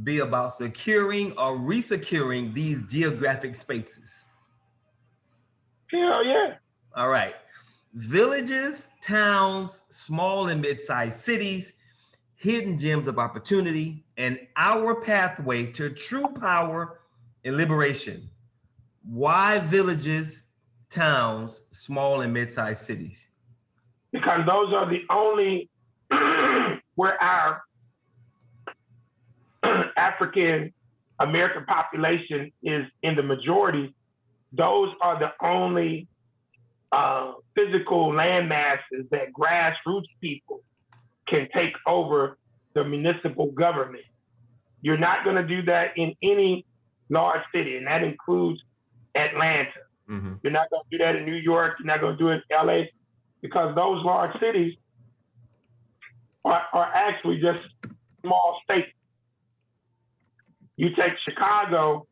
A: be about securing or resecuring these geographic spaces?
B: Hell yeah.
A: All right. Villages, towns, small and mid-sized cities, hidden gems of opportunity, and our pathway to true power and liberation. Why villages, towns, small and mid-sized cities?
B: Because those are the only where our African American population is in the majority, those are the only physical land masses that grassroots people can take over the municipal government. You're not going to do that in any large city, and that includes Atlanta.
A: Mm-hmm.
B: You're not going to do that in New York. You're not going to do it in LA, because those large cities are actually just small states. You take Chicago,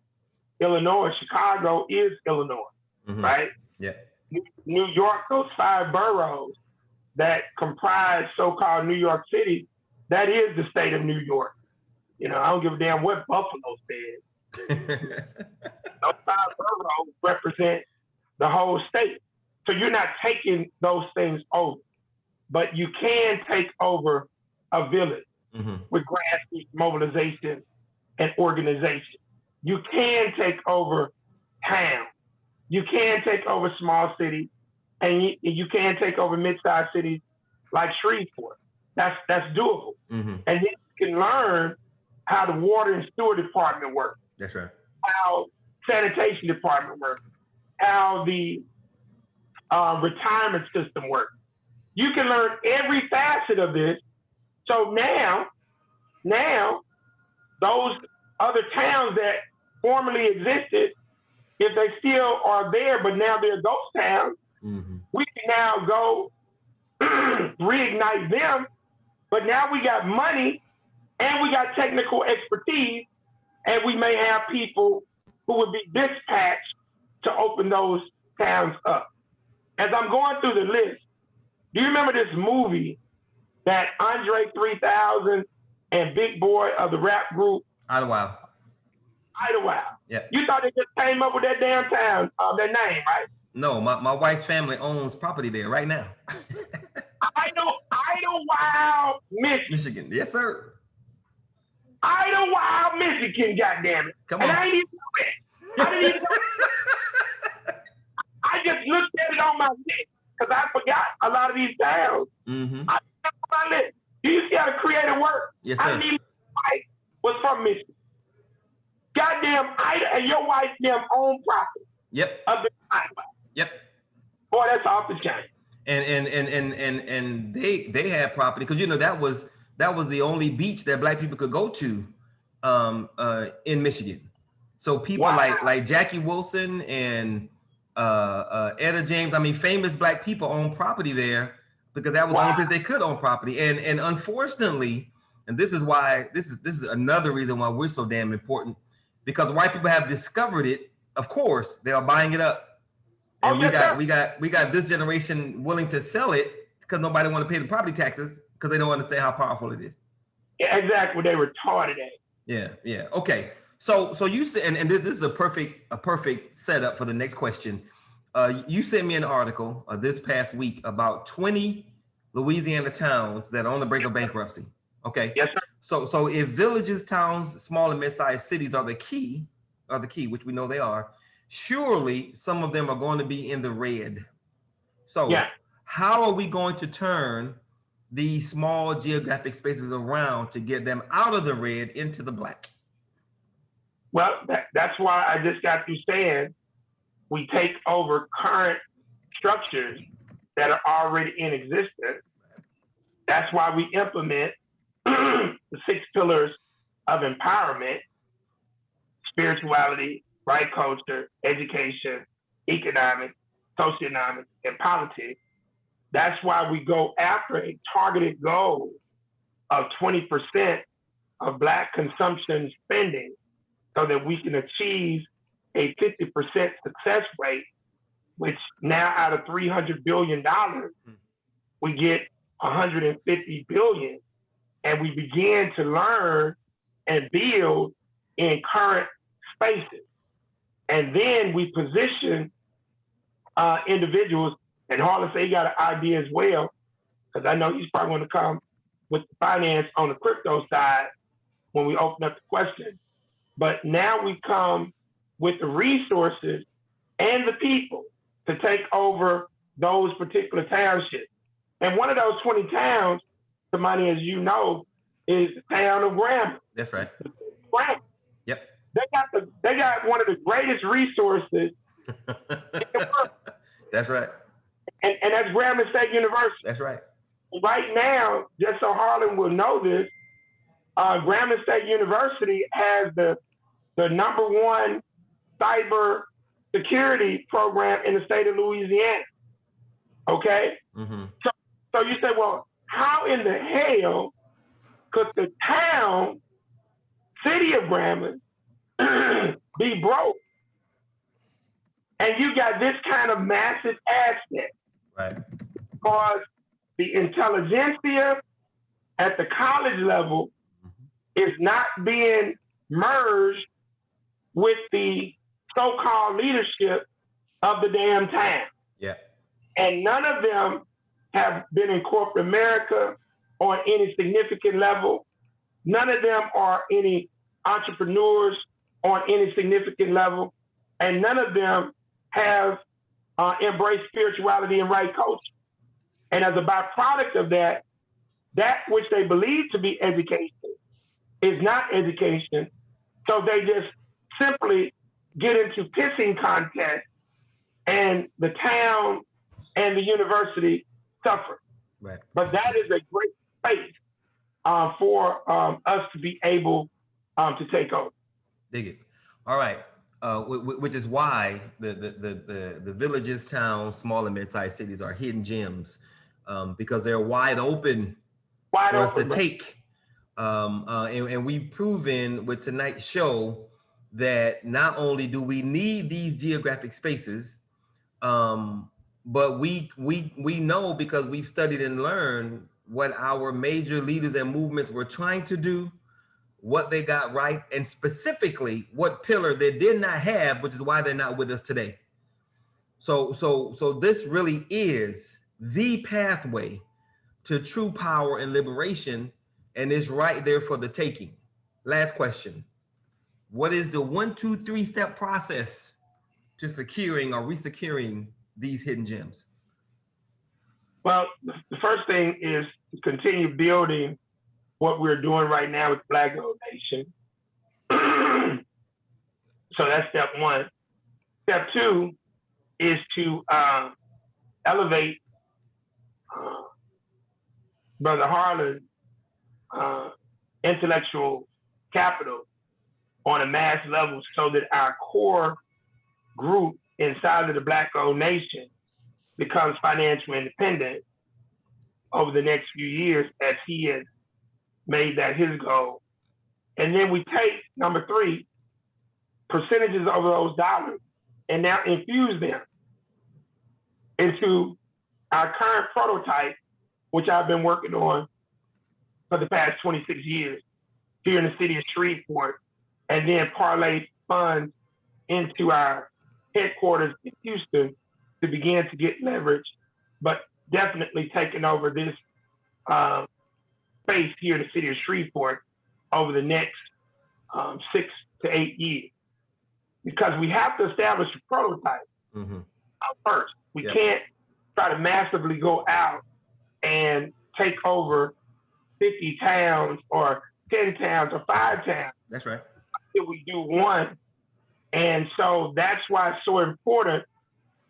B: Illinois. Chicago is Illinois,
A: Mm-hmm.
B: right?
A: Yeah.
B: New York, those 5 boroughs that comprise so-called New York City, that is the state of New York. You know, I don't give a damn what Buffalo says. Those 5 boroughs represent the whole state. So you're not taking those things over, but you can take over a village
A: Mm-hmm.
B: with grassroots mobilization and organization. You can take over town. You can take over small cities, and you can take over mid-sized cities like Shreveport. That's doable.
A: Mm-hmm.
B: And then you can learn how the water and sewer department works,
A: That's right.
B: how sanitation department works, how the retirement system works. You can learn every facet of this. So now those other towns that formerly existed, if they still are there, but now they're ghost towns,
A: Mm-hmm.
B: we can now go reignite them. But now we got money and we got technical expertise, and we may have people who would be dispatched to open those towns up. As I'm going through the list, do you remember this movie that Andre 3000 and Big Boy of the rap group
A: Idlewild.
B: Idlewild?
A: Yeah.
B: You thought they just came up with that damn town, their name, right?
A: No, my wife's family owns property there right now.
B: Idlewild, Michigan.
A: Michigan. Yes, sir.
B: Idlewild, Michigan, goddammit.
A: Come
B: And
A: on.
B: I didn't even know that. I didn't even know that. I just looked at it on my list because I forgot a lot of these towns.
A: Mm-hmm.
B: I looked on my list. Do you see how the creative work?
A: Yes,
B: I
A: sir.
B: didn't even know my wife was from Michigan. Goddamn, and your wife's damn own property
A: Yep.
B: up in Idlewild.
A: Yep.
B: Boy, that's off the chain.
A: And they had property because that was the only beach that Black people could go to in Michigan. So people
B: Wow.
A: like Jackie Wilson and Etta James, I mean, famous Black people own property there because that was the only place they could own property. And unfortunately, and this is why this is another reason why we're so damn important, because white people have discovered it. Of course, they are buying it up. And we got this generation willing to sell it because nobody want to pay the property taxes because they don't understand how powerful it is.
B: Yeah, exactly. They retarded it.
A: Yeah. Okay. So you said, and this is a perfect setup for the next question. You sent me an article this past week about 20 Louisiana towns that are on the brink of bankruptcy. Okay.
B: Yes, sir.
A: So if villages, towns, small and mid-sized cities are the key, which we know they are, surely some of them are going to be in the red. So how are we going to turn these small geographic spaces around to get them out of the red into the black?
B: Well, that's why I just got through saying we take over current structures that are already in existence. That's why we implement the 6 pillars of empowerment: spirituality, right culture, education, economics, socioeconomics, and politics. That's why we go after a targeted goal of 20% of Black consumption spending so that we can achieve a 50% success rate, which now out of $300 billion, we get 150 billion, and we begin to learn and build in current spaces. And then we position individuals, and Harlan said he got an idea as well, because I know he's probably going to come with the finance on the crypto side when we open up the question. But now we come with the resources and the people to take over those particular townships. And one of those 20 towns, Samani, as you know, is the town of Grambling.
A: That's right.
B: Grambling.
A: Yep.
B: They They got one of the greatest resources in the world.
A: That's right.
B: And that's Grambling State University.
A: That's right.
B: Right now, just so Harlan will know this, Grambling State University has the #1 cyber security program in the state of Louisiana. Okay?
A: Mm-hmm.
B: So you say, well, how in the hell could the city of Grambling be broke? And you got this kind of massive asset.
A: Right.
B: Because the intelligentsia at the college level is not being merged with the so-called leadership of the damn town.
A: Yeah.
B: And none of them have been in corporate America on any significant level. None of them are any entrepreneurs on any significant level. And none of them have embraced spirituality and right coaching. And as a byproduct of that, that which they believe to be education is not education. So they just simply get into pissing contests, and the town and the university suffer.
A: Right.
B: But that is a great space for us to be able to take over.
A: Dig it. All right. Which is why the villages, towns, small and mid-sized cities are hidden gems, because they're wide open for us to take. And we've proven with tonight's show that not only do we need these geographic spaces, but we know, because we've studied and learned what our major leaders and movements were trying to do, what they got right, and specifically what pillar they did not have, which is why they're not with us today. So this really is the pathway to true power and liberation, and it's right there for the taking. Last question. What is the 1, 2, 3 step process to securing or resecuring these hidden gems?
B: Well, the first thing is to continue building what we're doing right now with Black Gold Nation. So that's step 1. Step 2 is to elevate Brother Harlan's intellectual capital on a mass level, so that our core group inside of the Black Gold Nation becomes financially independent over the next few years, as he has made that his goal. And then we take, number 3, percentages of those dollars and now infuse them into our current prototype, which I've been working on for the past 26 years here in the city of Shreveport, and then parlay funds into our headquarters in Houston to begin to get leverage, but definitely taking over this space here in the city of Shreveport over the next 6 to 8 years. Because we have to establish a prototype first. We can't try to massively go out and take over 50 towns or 10 towns or 5 towns.
A: That's right.
B: If we do one. And so that's why it's so important,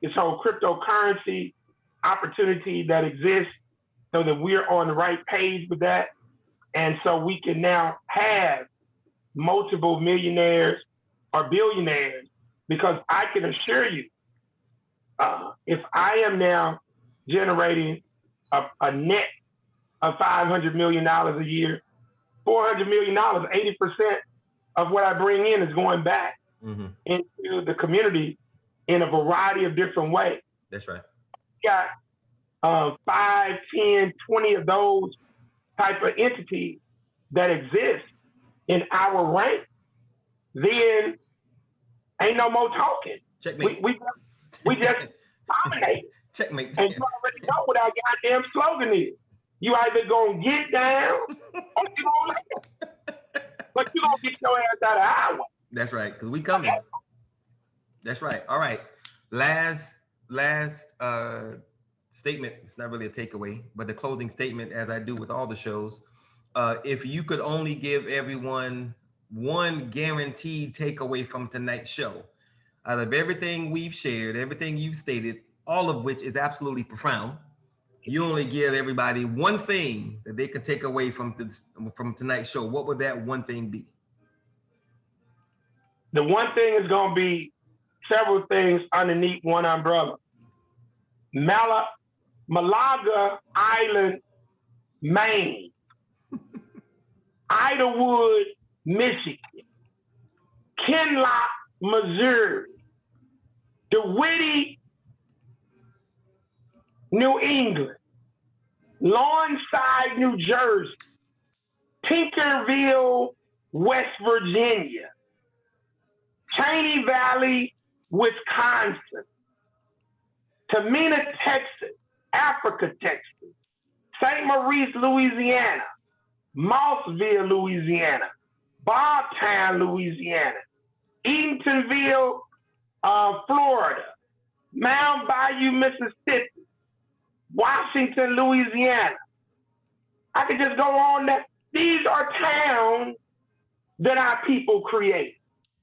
B: this whole cryptocurrency opportunity that exists, so that we're on the right page with that. And so we can now have multiple millionaires or billionaires, because I can assure you, if I am now generating a net of $500 million a year, $400 million, 80% of what I bring in is going back into the community in a variety of different ways.
A: That's right.
B: We got 5, 10, 20 of those type of entities that exist in our rank, then ain't no more talking.
A: Checkmate.
B: We just dominate.
A: Checkmate.
B: And you already know what our goddamn slogan is. You either gonna get down or you gonna lay down. But you gonna get your ass out of our way.
A: That's right, because we coming. That's right. All right. Last statement. It's not really a takeaway, but the closing statement, as I do with all the shows. If you could only give everyone one guaranteed takeaway from tonight's show. Out of everything we've shared, everything you've stated, all of which is absolutely profound, you only give everybody one thing that they can take away from tonight's show. What would that one thing be?
B: The one thing is going to be several things underneath one umbrella. Malaga Island, Maine. Idlewood, Michigan. Kinloch, Missouri. DeWitt, New England. Lawnside, New Jersey. Tinkerville, West Virginia. Cheney Valley, Wisconsin. Tamina, Texas. Africa, Texas. St. Maurice, Louisiana. Mossville, Louisiana. Bobtown, Louisiana. Eatonville, Florida. Mound Bayou, Mississippi. Washington, Louisiana. I could just go on that. These are towns that our people create.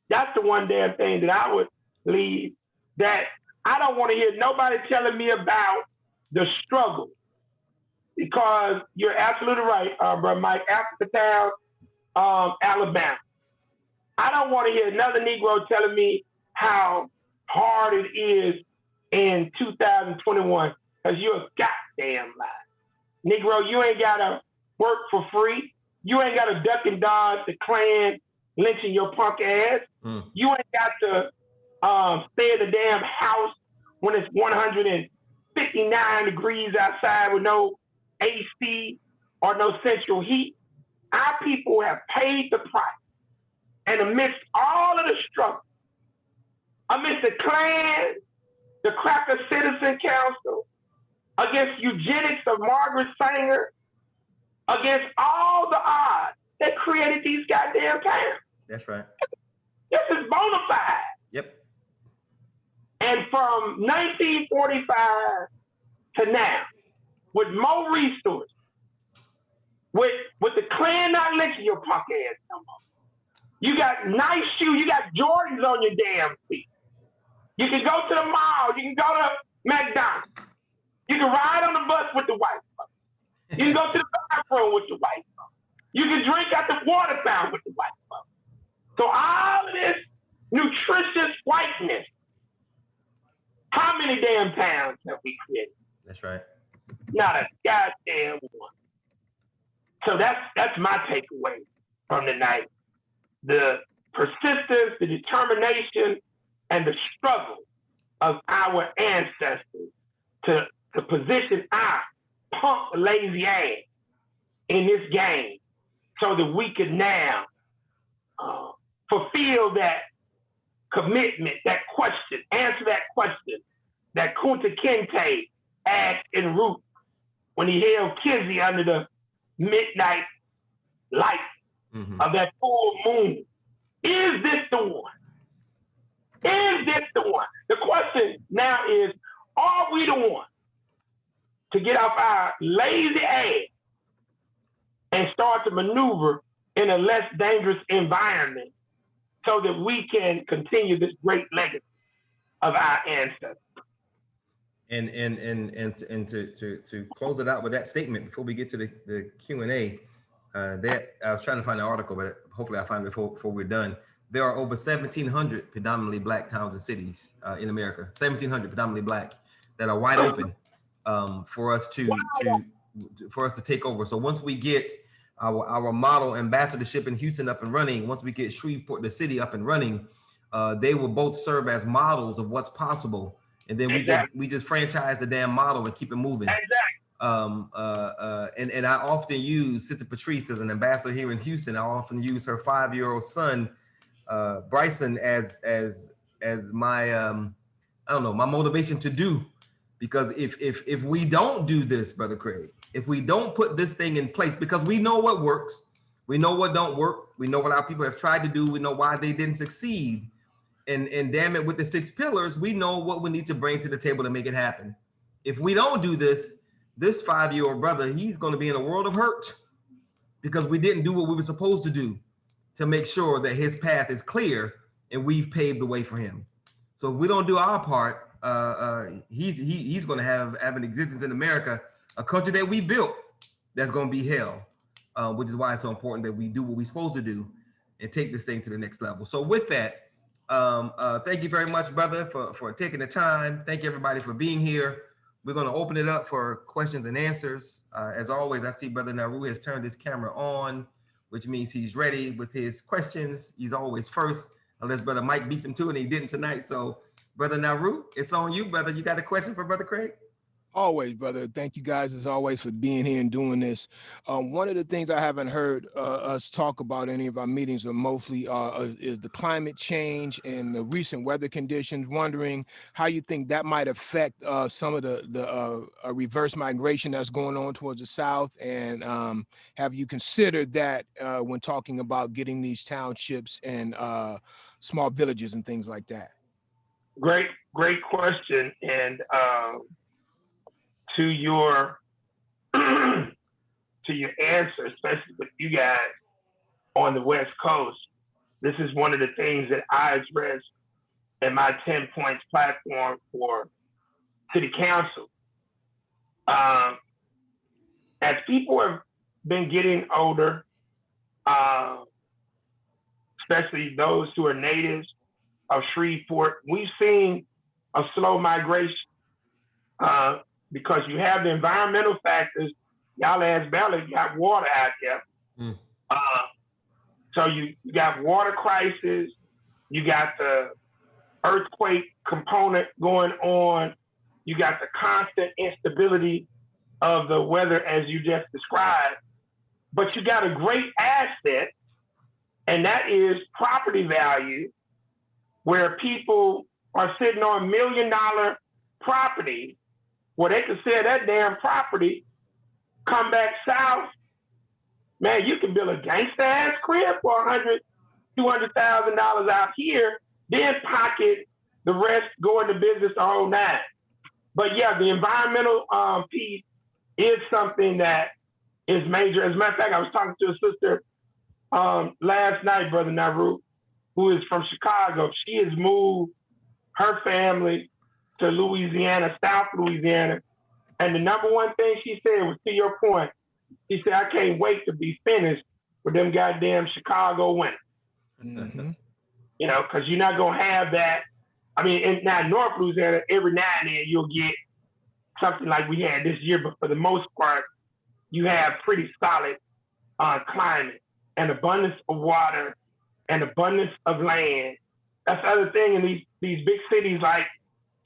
B: That's the one damn thing that I would leave, that I don't want to hear nobody telling me about the struggle, because you're absolutely right, Brother Mike. Africatown, Alabama. I don't want to hear another Negro telling me how hard it is in 2021, because you're a goddamn lie. Negro, you ain't got to work for free. You ain't got to duck and dodge the Klan lynching your punk ass. You ain't got to stay in the damn house when it's 159 degrees outside with no AC or no central heat. Our people have paid the price. And amidst all of the struggle, amidst the Klan, the Cracker Citizen Council, against eugenics of Margaret Sanger, against all the odds, they created these goddamn towns.
A: That's right.
B: This is bona fide.
A: Yep.
B: And from 1945 to now, with more resources, with the Klan not lynching your punk ass no more. You got nice shoes, you got Jordans on your damn feet. You can go to the mall, you can go to McDonald's. You can ride on the bus with the white folks. You can go to the bathroom with the white folks. You can drink at the water fountain with the white folks. So all of this nutritious whiteness, how many damn towns have we created?
A: That's right.
B: Not a goddamn one. So that's my takeaway from the night. The persistence, the determination, and the struggle of our ancestors to position our punk lazy ass in this game so that we could now fulfill that commitment, that question, answer that question that Kunta Kinte asked in Root when he held Kizzy under the midnight light of that full moon. Is this the one? Is this the one? The question now is, are we the one to get off our lazy ass and start to maneuver in a less dangerous environment so that we can continue this great legacy of our ancestors?
A: And to close it out with that statement before we get to the Q&A, that I was trying to find the article, but hopefully I find it before we're done. There are over 1,700 predominantly Black towns and cities in America, 1,700 predominantly Black, that are wide open for us to take over. So once we get our model ambassadorship in Houston up and running, once we get Shreveport, the city, up and running, they will both serve as models of what's possible. And then we just franchise the damn model and keep it moving. And I often use Sister Patrice as an ambassador here in Houston. I often use her 5-year-old son, Bryson, as my I don't know, my motivation to do. Because if we don't do this, Brother Craig, if we don't put this thing in place, because we know what works, we know what don't work, we know what our people have tried to do, we know why they didn't succeed. And damn it, with the 6 pillars, we know what we need to bring to the table to make it happen. If we don't do this, this 5-year-old brother, he's going to be in a world of hurt because we didn't do what we were supposed to do. to make sure that his path is clear and we've paved the way for him. So if we don't do our part, he's going to have an existence in America, a country that we built, that's going to be hell, which is why it's so important that we do what we're supposed to do and take this thing to the next level. So with that, thank you very much, brother, for taking the time. Thank you, everybody, for being here. We're going to open it up for questions and answers. As always, I see Brother Naru has turned his camera on, which means he's ready with his questions. He's always first, unless Brother Mike beats him too, and he didn't tonight. So, Brother Naru, it's on you, brother. You got a question for Brother Craig?
C: Always, brother. Thank you guys as always for being here and doing this. One of the things I haven't heard us talk about any of our meetings, or mostly is the climate change and the recent weather conditions. Wondering how you think that might affect some of the reverse migration that's going on towards the south, and have you considered that when talking about getting these townships and small villages and things like that?
B: Great question. And to your answer, especially with you guys on the West Coast, this is one of the things that I address in my 10 points platform for City Council. As people have been getting older, especially those who are natives of Shreveport, we've seen a slow migration. Because you have the environmental factors. Y'all ask Bella, you got water out there. So you got water crisis, you got the earthquake component going on, you got the constant instability of the weather as you just described, but you got a great asset, and that is property value, where people are sitting on $1 million property, where they can sell that damn property, come back south, man, you can build a gangsta ass crib for $100,000, $200,000 out here, then pocket the rest, go into business the whole nine. But yeah, the environmental piece is something that is major. As a matter of fact, I was talking to a sister last night, Brother Naru, who is from Chicago. She has moved her family to Louisiana, South Louisiana. And the number one thing she said was, to your point, she said, I can't wait to be finished with them goddamn Chicago winters.
C: Mm-hmm.
B: You know, because you're not going to have that. I mean, now North Louisiana, every now and then you'll get something like we had this year, but for the most part, you have pretty solid climate and abundance of water and abundance of land. That's the other thing in these big cities like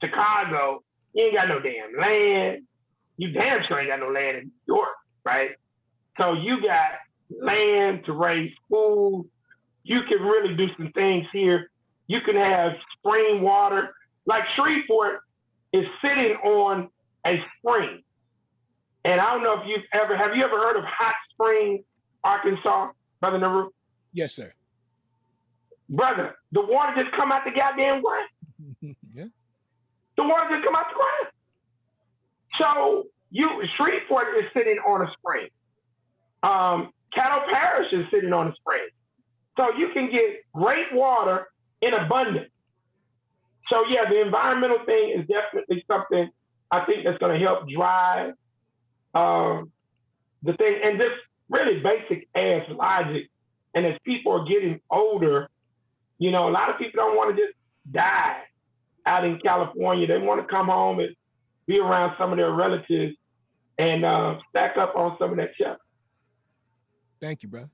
B: Chicago, you ain't got no damn land. You damn sure ain't got no land in New York, right? So you got land to raise food. You can really do some things here. You can have spring water. Like Shreveport is sitting on a spring. And I don't know if have you ever heard of Hot Springs, Arkansas, Brother Naru?
C: Yes, sir.
B: Brother, the water just come out the goddamn ground.
C: Yeah.
B: The water just come out the ground. So Shreveport is sitting on a spring. Caddo Parish is sitting on a spring. So you can get great water in abundance. So yeah, the environmental thing is definitely something I think that's going to help drive the thing, and just really basic ass logic. And as people are getting older, you know, a lot of people don't want to just die out in California. They want to come home and be around some of their relatives and stack up on some of that stuff.
C: Thank you, brother.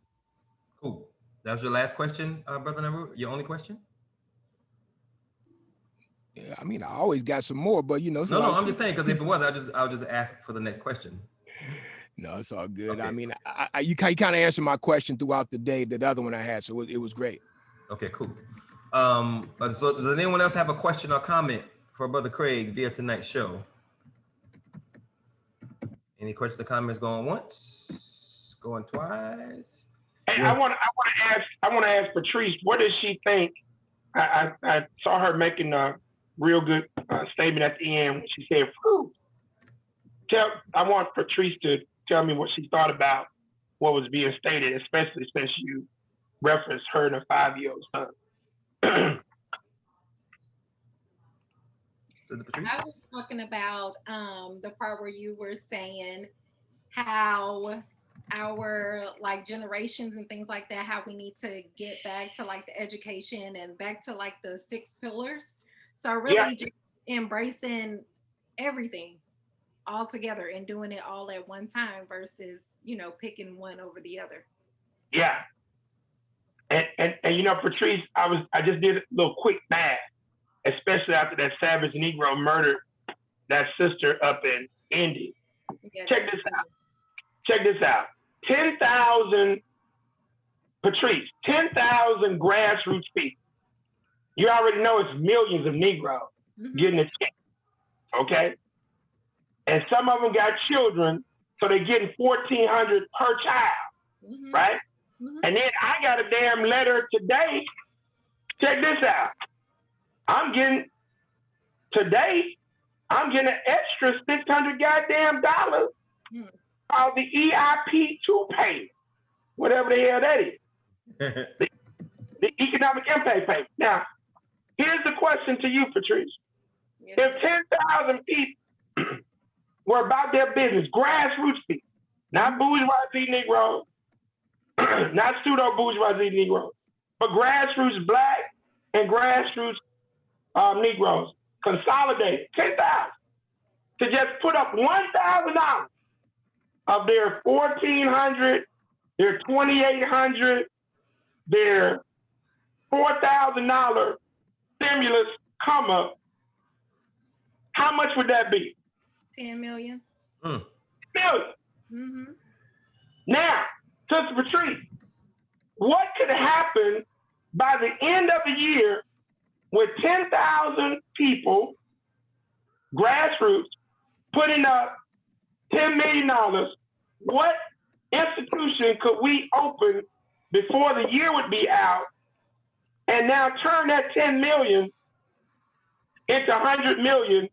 A: Cool. That was your last question, Brother Naru? Your only question?
C: Yeah, I mean, I always got some more, but you know.
A: No, I'm just saying, because if it was, I'll just ask for the next question.
C: No, it's all good.
A: Okay.
C: I mean, you kind of answered my question throughout the day, the other one I had, so it was great.
A: Okay, cool. So does anyone else have a question or comment for Brother Craig via tonight's show? Any questions or comments going once, going twice?
B: Hey, yeah. I want to ask Patrice, what does she think? I saw her making a real good statement at the end when she said, "Whew." I want Patrice to tell me what she thought about what was being stated, especially since you referenced her and a 5-year-old son.
D: I was talking about the part where you were saying how our like generations and things like that, how we need to get back to like the education and back to like the 6 pillars. So really just embracing everything all together and doing it all at one time versus, you know, picking one over the other.
B: Yeah. And you know, Patrice, I just did a little quick math, especially after that savage Negro murdered that sister up in Indy.
D: Yeah,
B: Check this out. 10,000, Patrice, 10,000 grassroots people. You already know it's millions of Negroes getting a check, okay? And some of them got children, so they're getting $1,400 per child, right? And then I got a damn letter today. Check this out. I'm getting an extra $600 goddamn dollars of the EIP 2 payment, whatever the hell that is. the economic impact payment. Now, here's the question to you, Patrice.
D: Yes.
B: If 10,000 people were about their business, grassroots people, not bourgeoisie Negroes, not pseudo-bourgeoisie Negroes, but grassroots Black and grassroots Negroes, consolidated 10,000 to just put up $1,000 of their $1,400, their $2,800, their $4,000 stimulus come up, how much would that be?
D: 10 million.
B: Million. Now, Sister Patrice, what could happen by the end of the year with 10,000 people, grassroots, putting up $10 million? What institution could we open before the year would be out and now turn that 10 million into 100 million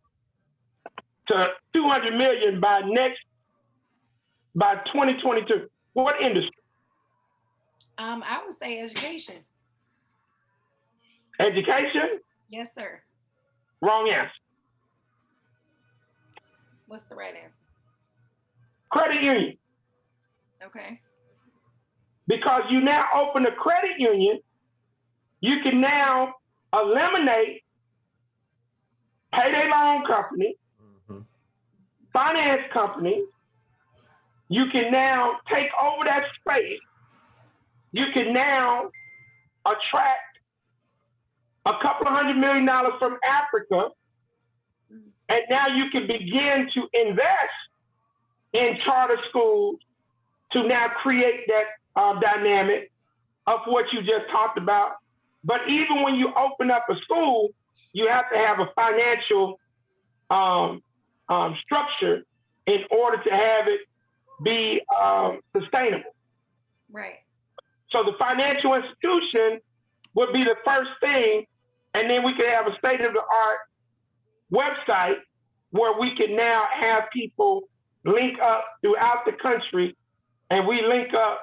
B: to 200 million by 2022? What industry?
D: I would say education.
B: Education?
D: Yes, sir.
B: Wrong answer.
D: What's the right answer?
B: Credit union.
D: Okay.
B: Because you now open a credit union, you can now eliminate payday loan company, finance company. You can now take over that space. You can now attract a couple of $100 million from Africa. And now you can begin to invest in charter schools to now create that dynamic of what you just talked about. But even when you open up a school, you have to have a financial structure in order to have it be sustainable.
D: Right.
B: So the financial institution would be the first thing, and then we could have a state-of-the-art website where we can now have people link up throughout the country, and we link up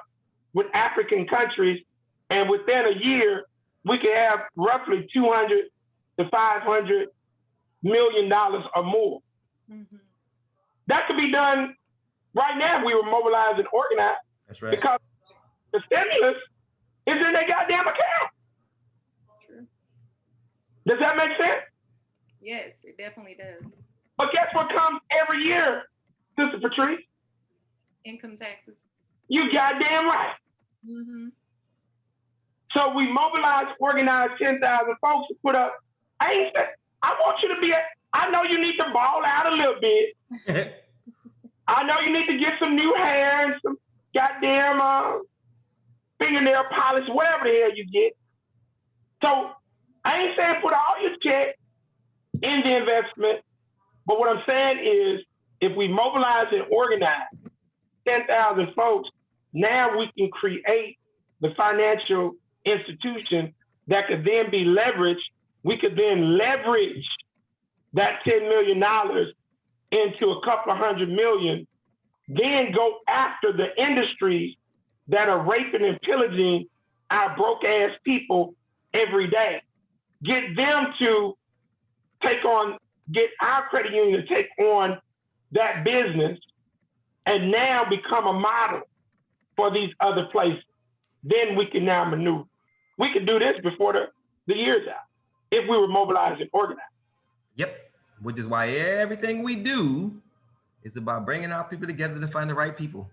B: with African countries, and within a year, we could have roughly $200 to $500 million or more. That could be done right now. We were mobilized and organized.
A: That's right.
B: Because the stimulus is in their goddamn account.
D: True.
B: Does that make sense?
D: Yes, it definitely does.
B: But guess what comes every year, Sister Patrice?
D: Income taxes.
B: You goddamn right. So we mobilized, organized 10,000 folks to put up. I want you to be, I know you need to ball out a little bit. I know you need to get some new hair and some goddamn fingernail polish, whatever the hell you get. So I ain't saying put all your check in the investment, but what I'm saying is if we mobilize and organize 10,000 folks, now we can create the financial institution that could then be leveraged. We could then leverage that $10 million into a couple of $100 million, then go after the industries that are raping and pillaging our broke ass people every day. Get them to get our credit union to take on that business and now become a model for these other places. Then we can now maneuver. We could do this before the year's out if we were mobilized and organized.
A: Yep. Which is why everything we do is about bringing our people together to find the right people.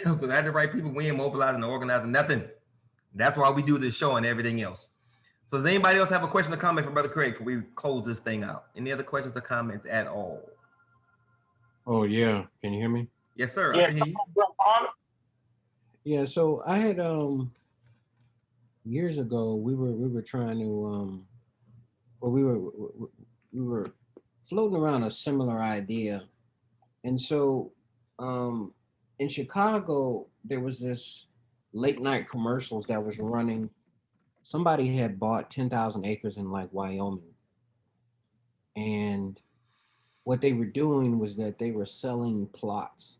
A: So without the right people, we ain't mobilizing or organizing nothing. That's why we do this show and everything else. So does anybody else have a question or comment for Brother Craig before we close this thing out? Any other questions or comments at all?
E: Oh yeah, can you hear me?
A: Yes, sir.
B: Yeah,
A: I can hear you.
E: Yeah, so I had years ago we were trying to we were floating around a similar idea, and so in Chicago there was this late night commercials that was running. Somebody had bought 10,000 acres in like Wyoming, and what they were doing was that they were selling plots,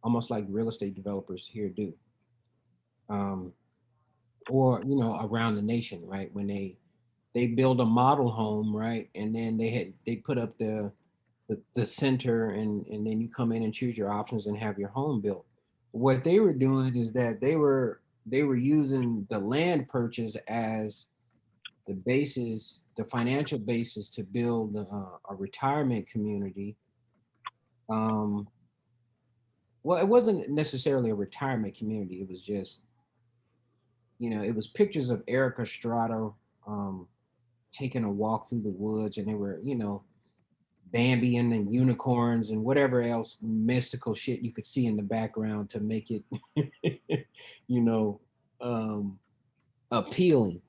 E: almost like real estate developers here do. Or around the nation, right? When they build a model home, right, and then they put up the center, and then you come in and choose your options and have your home built. What they were doing is that they were using the land purchase as the basis, the financial basis to build a retirement community. Well, it wasn't necessarily a retirement community. It was just, it was pictures of Eric Estrada taking a walk through the woods, and they were, Bambi and the unicorns and whatever else mystical shit you could see in the background to make it, appealing.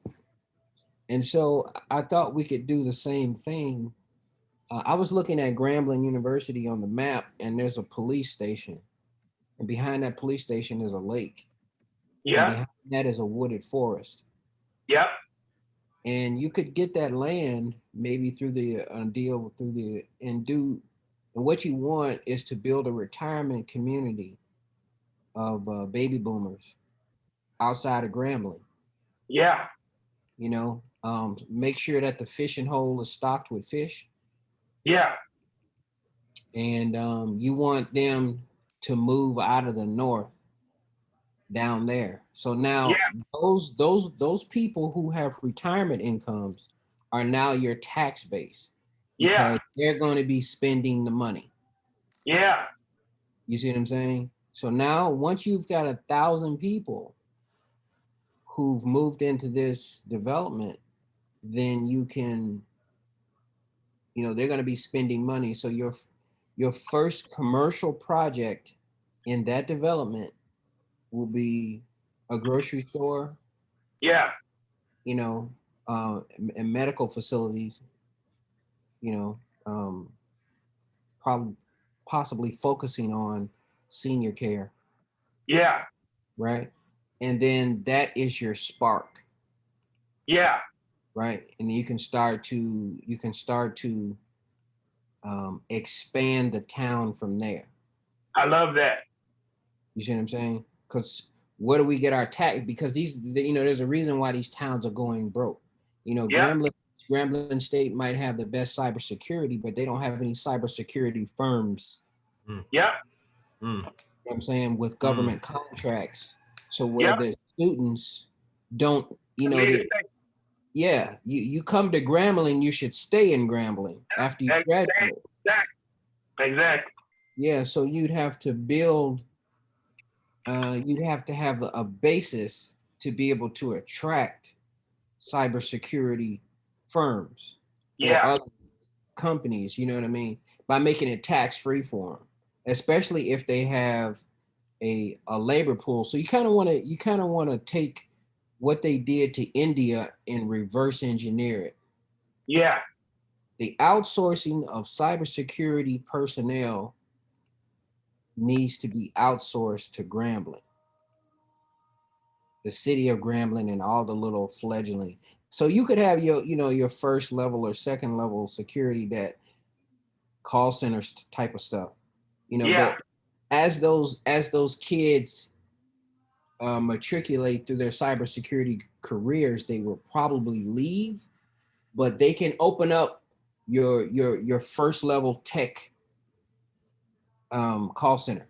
E: And so I thought we could do the same thing. I was looking at Grambling University on the map, and there's a police station, and behind that police station is a lake.
B: Yeah.
E: And behind that is a wooded forest.
B: Yep.
E: And you could get that land maybe through the deal through the and what you want is to build a retirement community of baby boomers outside of Grambling.
B: Yeah.
E: Make sure that the fishing hole is stocked with fish.
B: Yeah.
E: And you want them to move out of the north down there. So now those people who have retirement incomes are now your tax base, because they're going to be spending the money.
B: Yeah.
E: You see what I'm saying? So now once you've got 1,000 people who've moved into this development, then you can, they're going to be spending money. So your first commercial project in that development will be a grocery store.
B: Yeah.
E: And medical facilities, possibly focusing on senior care.
B: Yeah.
E: Right. And then that is your spark.
B: Yeah.
E: Right. And you can start to expand the town from there.
B: I love that.
E: You see what I'm saying? Because where do we get our tax? Because there's a reason why these towns are going broke. Grambling State might have the best cybersecurity, but they don't have any cybersecurity firms.
B: Yeah.
E: You know what I'm saying? With government contracts. So where the students don't, you come to Grambling, you should stay in Grambling after you graduate.
B: Exactly.
E: Yeah, so you'd have to build, you'd have to have a basis to be able to attract cybersecurity firms or other companies, you know what I mean? By making it tax-free for them, especially if they have a labor pool. So you kind of want to take what they did to India and reverse engineer it.
B: Yeah.
E: The outsourcing of cybersecurity personnel needs to be outsourced to Grambling, the city of Grambling, and all the little fledgling. So you could have your first level or second level security, that call center type of stuff, but as those kids matriculate through their cybersecurity careers, they will probably leave, but they can open up your first level tech call center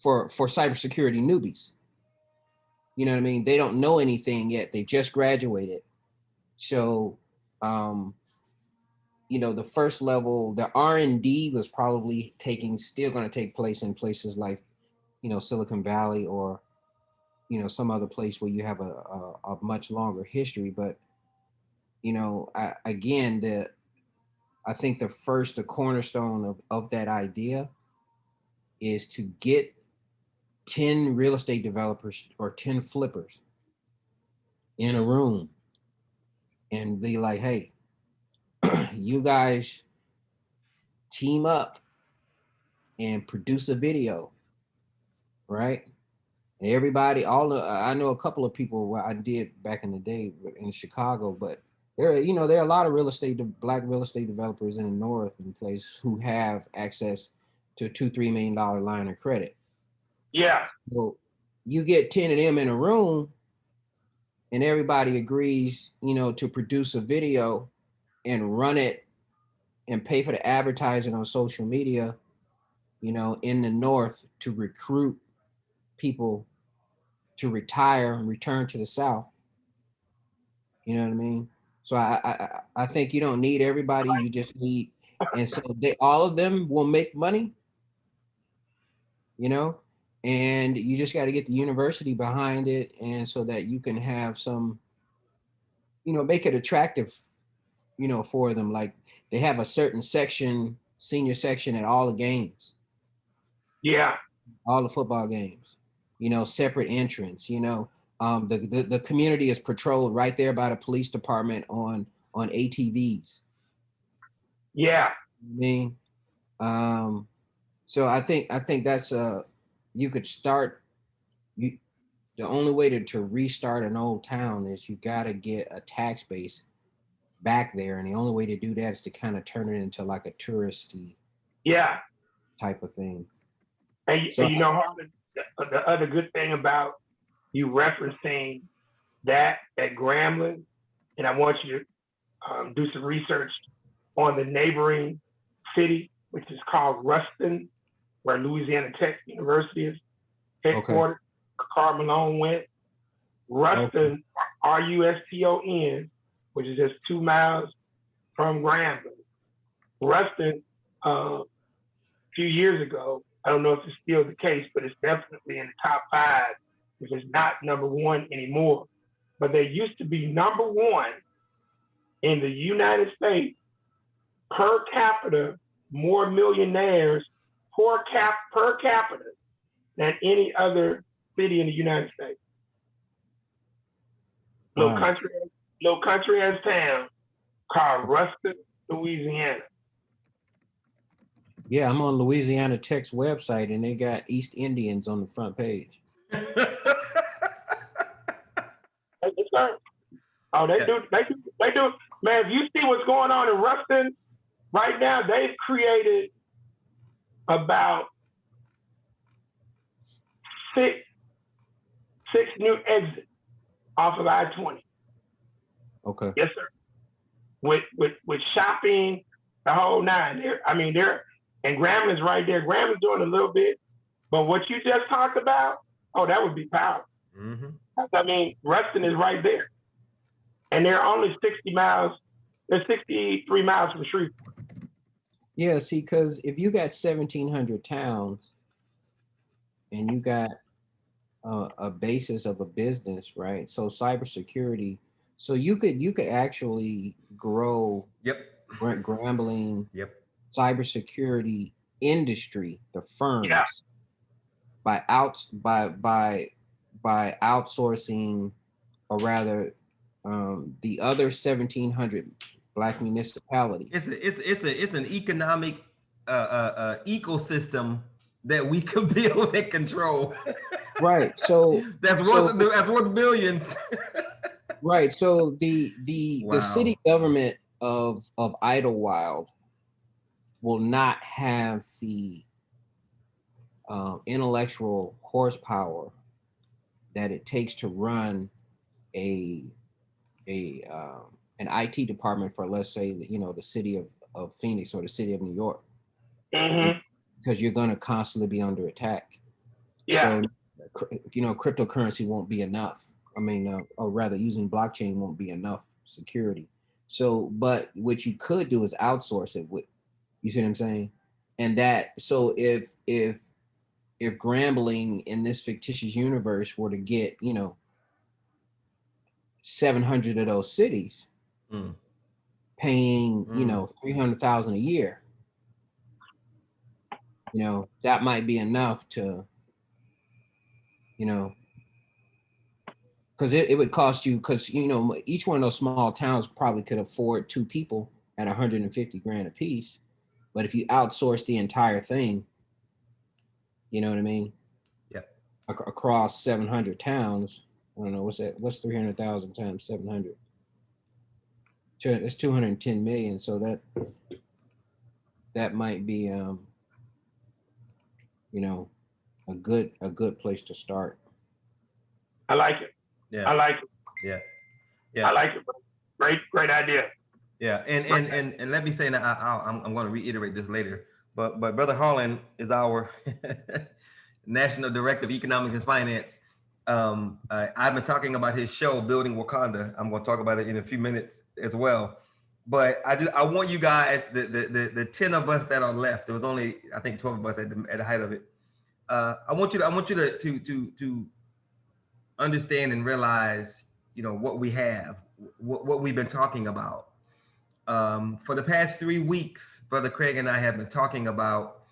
E: for cybersecurity newbies. You know what I mean? They don't know anything yet. They just graduated. So, the first level, the R&D was probably still going to take place in places like, Silicon Valley or, some other place where you have a much longer history. But, I think the cornerstone of that idea is to get 10 real estate developers or 10 flippers in a room and be like, hey, you guys team up and produce a video, right? And everybody, I know a couple of people I did back in the day in Chicago, but there are a lot of black real estate developers in the North and place who have access to a $2-3 million line of credit.
B: Yeah.
E: So you get 10 of them in a room and everybody agrees, to produce a video and run it and pay for the advertising on social media, in the North to recruit people to retire and return to the South. You know what I mean? So I think you don't need everybody. You just need, and so all of them will make money, and you just got to get the university behind it. And so that you can have some, make it attractive, for them. Like they have a certain section, senior section at all the games.
B: Yeah.
E: All the football games, separate entrance, the community is patrolled right there by the police department on ATVs.
B: Yeah.
E: So I think that's you could start, the only way to restart an old town is you got to get a tax base back there. And the only way to do that is to kind of turn it into like a touristy type of thing.
B: And the other good thing about you referencing that at Grambling, and I want you to do some research on the neighboring city, which is called Ruston, where Louisiana Tech University is headquartered, where Karl Malone went. Ruston, Ruston, which is just 2 miles from Grambling. Ruston, a few years ago, I don't know if it's still the case, but it's definitely in the top 5, which is not number 1 anymore. But they used to be number 1 in the United States per capita, more millionaires per capita than any other city in the United States. Little country as town called Ruston, Louisiana.
E: Yeah, I'm on Louisiana Tech's website and they got East Indians on the front page.
B: Oh, they do. Man, if you see what's going on in Ruston right now, they've created about 6 new exits off of I-20.
E: Okay.
B: Yes, sir. With shopping, the whole 9. And Grambling's right there. Grambling's doing a little bit, but what you just talked about, that would be powerful. Mm-hmm. Ruston is right there. And they're only 60 miles, they're 63 miles from Shreveport.
E: Yeah, see, because if you got 1,700 towns and you got a basis of a business, right? So cybersecurity, so you could actually grow Grambling cybersecurity industry, the firms, by outsourcing, or rather the other 1,700 Black municipalities.
A: It's an economic ecosystem that we could build and control.
E: Right. So
A: that's worth billions.
E: Right. So the city government of Idlewild will not have the intellectual horsepower that it takes to run a an IT department for, let's say, the city of Phoenix or the city of New York, because you're going to constantly be under attack.
B: Yeah.
E: So, cryptocurrency won't be enough. I mean, or rather, using blockchain won't be enough security. So, but what you could do is outsource it. You see what I'm saying? And so if Grambling in this fictitious universe were to get, 700 of those cities paying, $300,000 a year, that might be enough to, because it would cost you, because, each one of those small towns probably could afford 2 people at 150 grand a piece. But if you outsource the entire thing, you know what I mean?
A: Yeah.
E: Across 700 towns, I don't know, what's that? What's 300,000 times 700? It's 210 million. So that might be, a good place to start.
B: I like it.
A: Yeah.
B: I like it.
A: Yeah. Yeah.
B: I like it. Great idea.
A: Yeah, and let me say that I'm going to reiterate this later, but Brother Harlan is our National Director of Economics and Finance. I've been talking about his show, Building Wakanda. I'm going to talk about it in a few minutes as well. But I want you guys, the 10 of us that are left. There was only, I think, 12 of us at the height of it. I want you to understand and realize, what we have, what we've been talking about. For the past 3 weeks, Brother Craig and I have been talking about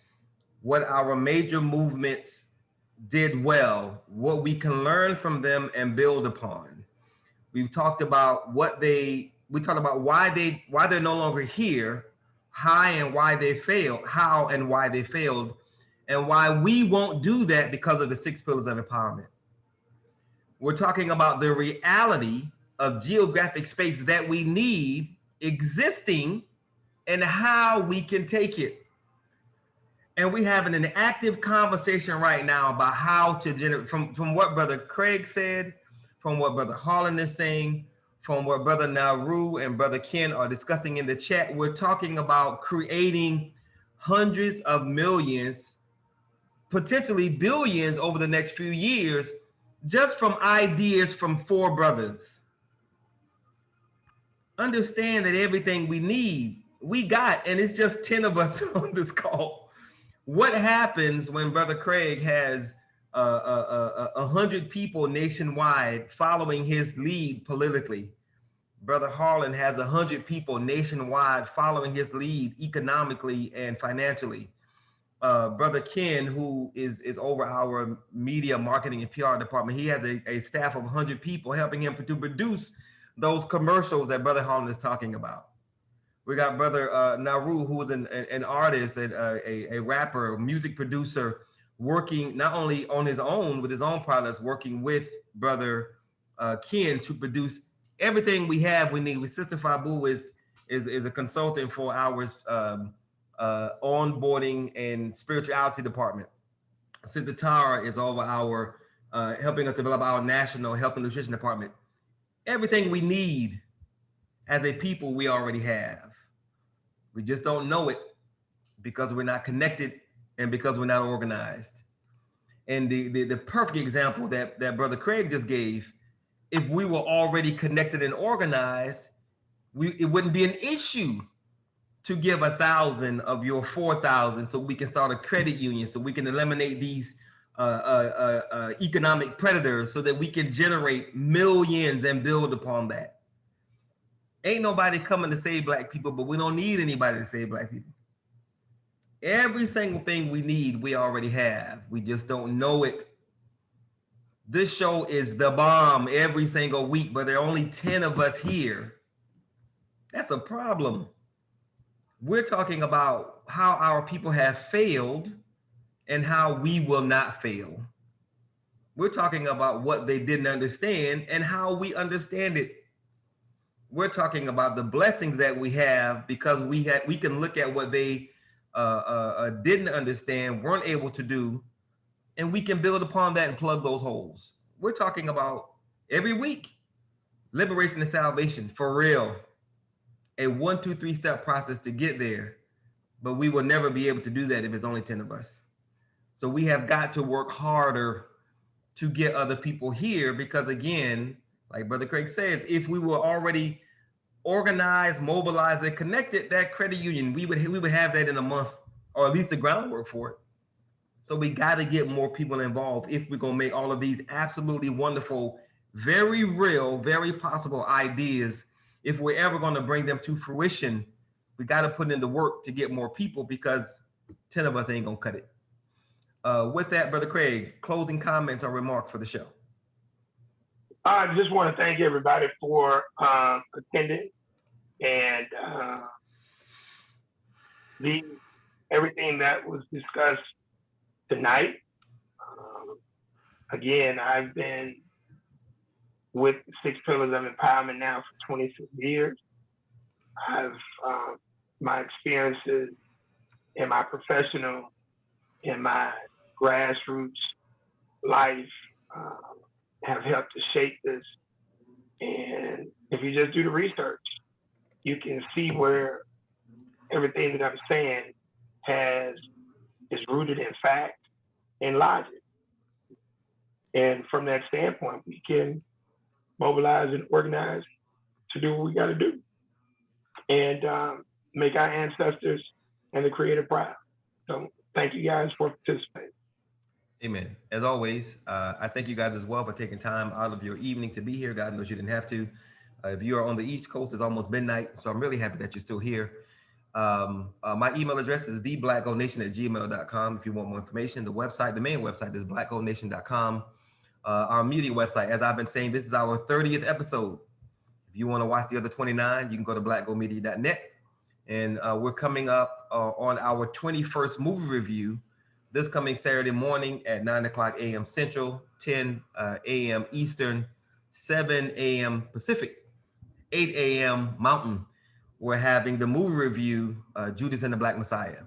A: what our major movements did well, what we can learn from them and build upon. We've talked about we talked about why they're no longer here, how and why they failed, and why we won't do that because of the 6 pillars of empowerment. We're talking about the reality of geographic space that we need existing and how we can take it. And we're having an active conversation right now about how to generate, from what Brother Craig said, from what Brother Harlan is saying, from what Brother Naru and Brother Ken are discussing in the chat. We're talking about creating hundreds of millions, potentially billions over the next few years, just from ideas from 4 brothers. Understand that everything we need, we got, and it's just 10 of us on this call. What happens when Brother Craig has 100 people nationwide following his lead politically? Brother Harlan has 100 people nationwide following his lead economically and financially. Brother Ken, who is over our media marketing and PR department, he has a staff of 100 people helping him to produce those commercials that Brother Harlan is talking about. We got Brother Naru, who is an artist, a rapper, a music producer, working not only on his own with his own products, working with Brother Ken to produce everything we have. We need. Sister Fabu is a consultant for our onboarding and spirituality department. Sister Tara is over our helping us develop our national health and nutrition department. Everything we need as a people, we already have. We just don't know it because we're not connected and because we're not organized. And the perfect example that Brother Craig just gave, if we were already connected and organized, it wouldn't be an issue to give 1,000 of your 4,000 so we can start a credit union, so we can eliminate these economic predators, so that we can generate millions and build upon that. Ain't nobody coming to save Black people, but we don't need anybody to save Black people. Every single thing we need, we already have. We just don't know it. This show is the bomb every single week, but there are only 10 of us here. That's a problem. We're talking about how our people have failed and how we will not fail. We're talking about what they didn't understand and how we understand it. We're talking about the blessings that we have because we can look at what they didn't understand, weren't able to do, and we can build upon that and plug those holes. we're talking about every week, liberation and salvation for real. A 1, 2, 3 step process to get there, but we will never be able to do that if it's only 10 of us. So we have got to work harder to get other people here, because again, like Brother Craig says, if we were already organized, mobilized, and connected, that credit union, we would have that in a month, or at least the groundwork for it. So we got to get more people involved if we're gonna make all of these absolutely wonderful, very real, very possible ideas. If we're ever gonna bring them to fruition, we got to put in the work to get more people, because 10 of us ain't gonna cut it. With that, Brother Craig, closing comments or remarks for the show.
B: I just want to thank everybody for attending, and everything that was discussed tonight. Again, I've been with 6 Pillars of Empowerment now for 26 years. I've my experiences in my professional, in my grassroots life have helped to shape this. And if you just do the research, you can see where everything that I'm saying is rooted in fact and logic. And from that standpoint, we can mobilize and organize to do what we got to do, and make our ancestors and the Creator proud. So thank you guys for participating.
A: Amen. As always, I thank you guys as well for taking time out of your evening to be here. God knows you didn't have to. If you are on the East Coast, it's almost midnight, so I'm really happy that you're still here. My email address is theblackgoldnation@gmail.com if you want more information. The website, the main website, is blackgoldnation.com. Our media website, as I've been saying, this is our 30th episode. If you want to watch the other 29, you can go to blackgoldmedia.net. And we're coming up on our 21st movie review this coming Saturday morning at 9:00 a.m. Central, 10 a.m. Eastern, 7 a.m. Pacific, 8 a.m. Mountain. We're having the movie review, Judas and the Black Messiah.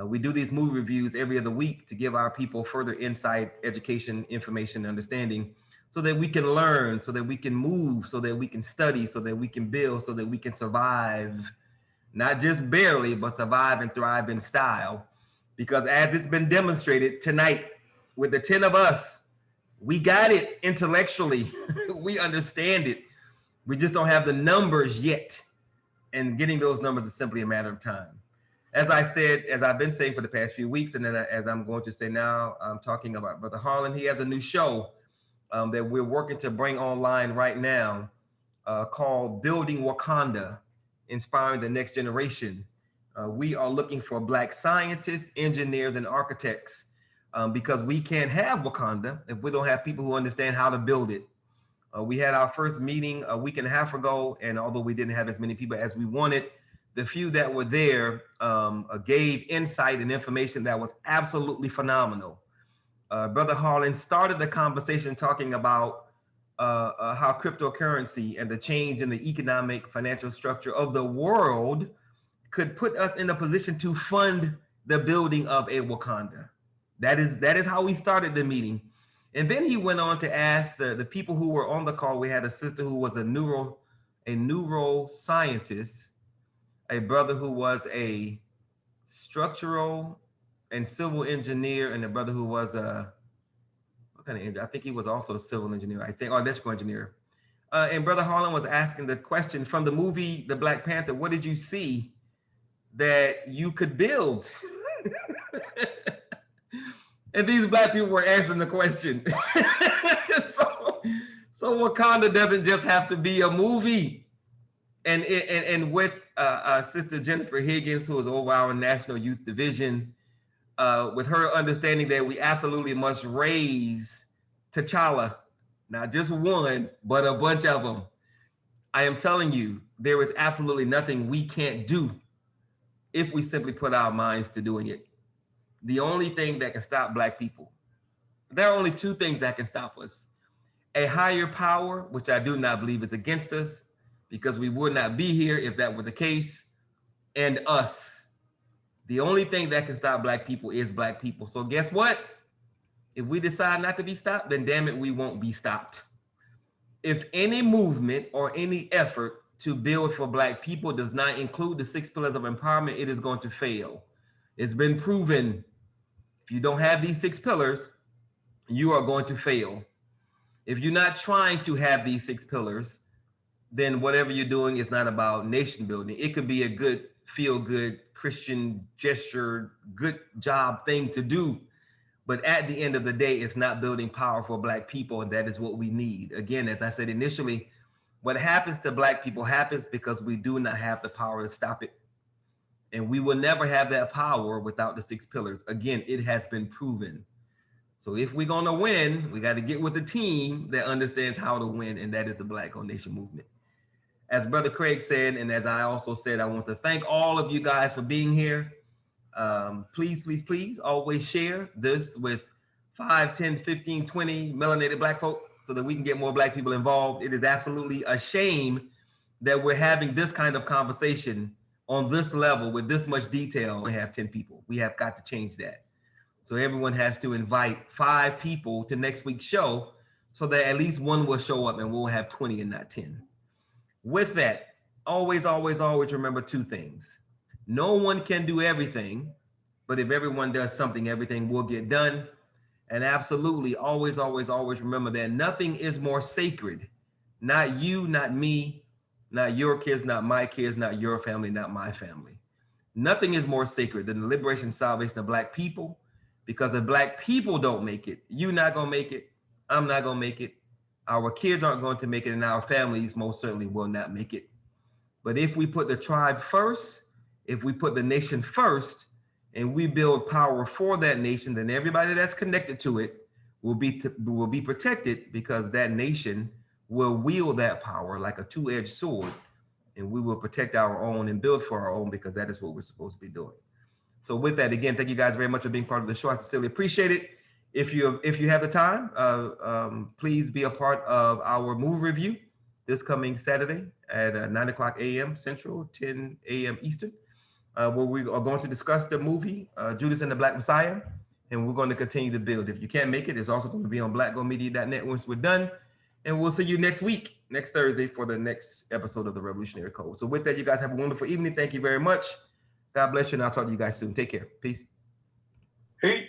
A: We do these movie reviews every other week to give our people further insight, education, information, understanding, so that we can learn, so that we can move, so that we can study, so that we can build, so that we can survive, not just barely, but survive and thrive in style. Because as it's been demonstrated tonight with the 10 of us, we got it intellectually. We understand it. We just don't have the numbers yet. And getting those numbers is simply a matter of time. As I said, as I've been saying for the past few weeks, and then as I'm going to say now, I'm talking about Brother Harlan. He has a new show that we're working to bring online right now called Building Wakanda, Inspiring the Next Generation. We are looking for Black scientists, engineers, and architects because we can't have Wakanda if we don't have people who understand how to build it. We had our first meeting a week and a half ago, and although we didn't have as many people as we wanted, the few that were there gave insight and information that was absolutely phenomenal. Brother Harlan started the conversation talking about how cryptocurrency and the change in the economic financial structure of the world could put us in a position to fund the building of a Wakanda. That is how we started the meeting. And then he went on to ask the people who were on the call. We had a sister who was a neuroscientist, a brother who was a structural and civil engineer, and a brother who was a, what kind of engineer? I think he was also a civil engineer, I think, or electrical engineer. And Brother Harlan was asking the question from the movie, The Black Panther, what did you see that you could build? And these Black people were answering the question. So Wakanda doesn't just have to be a movie. And with Sister Jennifer Higgins, who is over our National Youth Division, with her understanding that we absolutely must raise T'Challa, not just one, but a bunch of them. I am telling you, there is absolutely nothing we can't do if we simply put our minds to doing it. The only thing that can stop Black people, there are only two things that can stop us. A higher power, which I do not believe is against us, because we would not be here if that were the case, and us. The only thing that can stop Black people is Black people. So guess what? If we decide not to be stopped, then damn it, we won't be stopped. If any movement or any effort to build for Black people does not include the 6 pillars of empowerment, it is going to fail. It's been proven. If you don't have these 6 pillars, you are going to fail. If you're not trying to have these 6 pillars, then whatever you're doing is not about nation building. It could be a good, feel good, Christian gesture, good job thing to do. But at the end of the day, it's not building power for Black people, and that is what we need. Again, as I said initially, what happens to Black people happens because we do not have the power to stop it. And we will never have that power without the 6 pillars. Again, it has been proven. So if we're gonna win, we got to get with a team that understands how to win, and that is the Black Gold Nation movement. As Brother Craig said, and as I also said, I want to thank all of you guys for being here. Please, please, please always share this with 5, 10, 15, 20 melanated Black folk so that we can get more Black people involved. It is absolutely a shame that we're having this kind of conversation on this level with this much detail. We have 10 people. We have got to change that. So everyone has to invite 5 people to next week's show so that at least one will show up and we'll have 20 and not 10. With that, always, always, always remember 2 things. No one can do everything, but if everyone does something, everything will get done. And absolutely, always, always, always remember that nothing is more sacred. Not you, not me, not your kids, not my kids, not your family, not my family. Nothing is more sacred than the liberation and salvation of Black people, because if Black people don't make it, you're not gonna make it, I'm not gonna make it, our kids aren't going to make it, and our families most certainly will not make it. But if we put the tribe first, if we put the nation first, and we build power for that nation, then everybody that's connected to it will be protected, because that nation will wield that power like a 2-edged sword, and we will protect our own and build for our own, because that is what we're supposed to be doing. So with that, again, thank you guys very much for being part of the show. I sincerely appreciate it. If you have the time, please be a part of our movie review this coming Saturday at 9:00 a.m. Central, 10 a.m. Eastern, where we are going to discuss the movie Judas and the Black Messiah, and we're going to continue to build. If you can't make it, it's also going to be on blackgoldmedia.net once we're done, and we'll see you next week, next Thursday, for the next episode of the Revolutionary Code. So with that, you guys have a wonderful evening. Thank you very much. God bless you, and I'll talk to you guys soon. Take care. Peace.
B: Peace.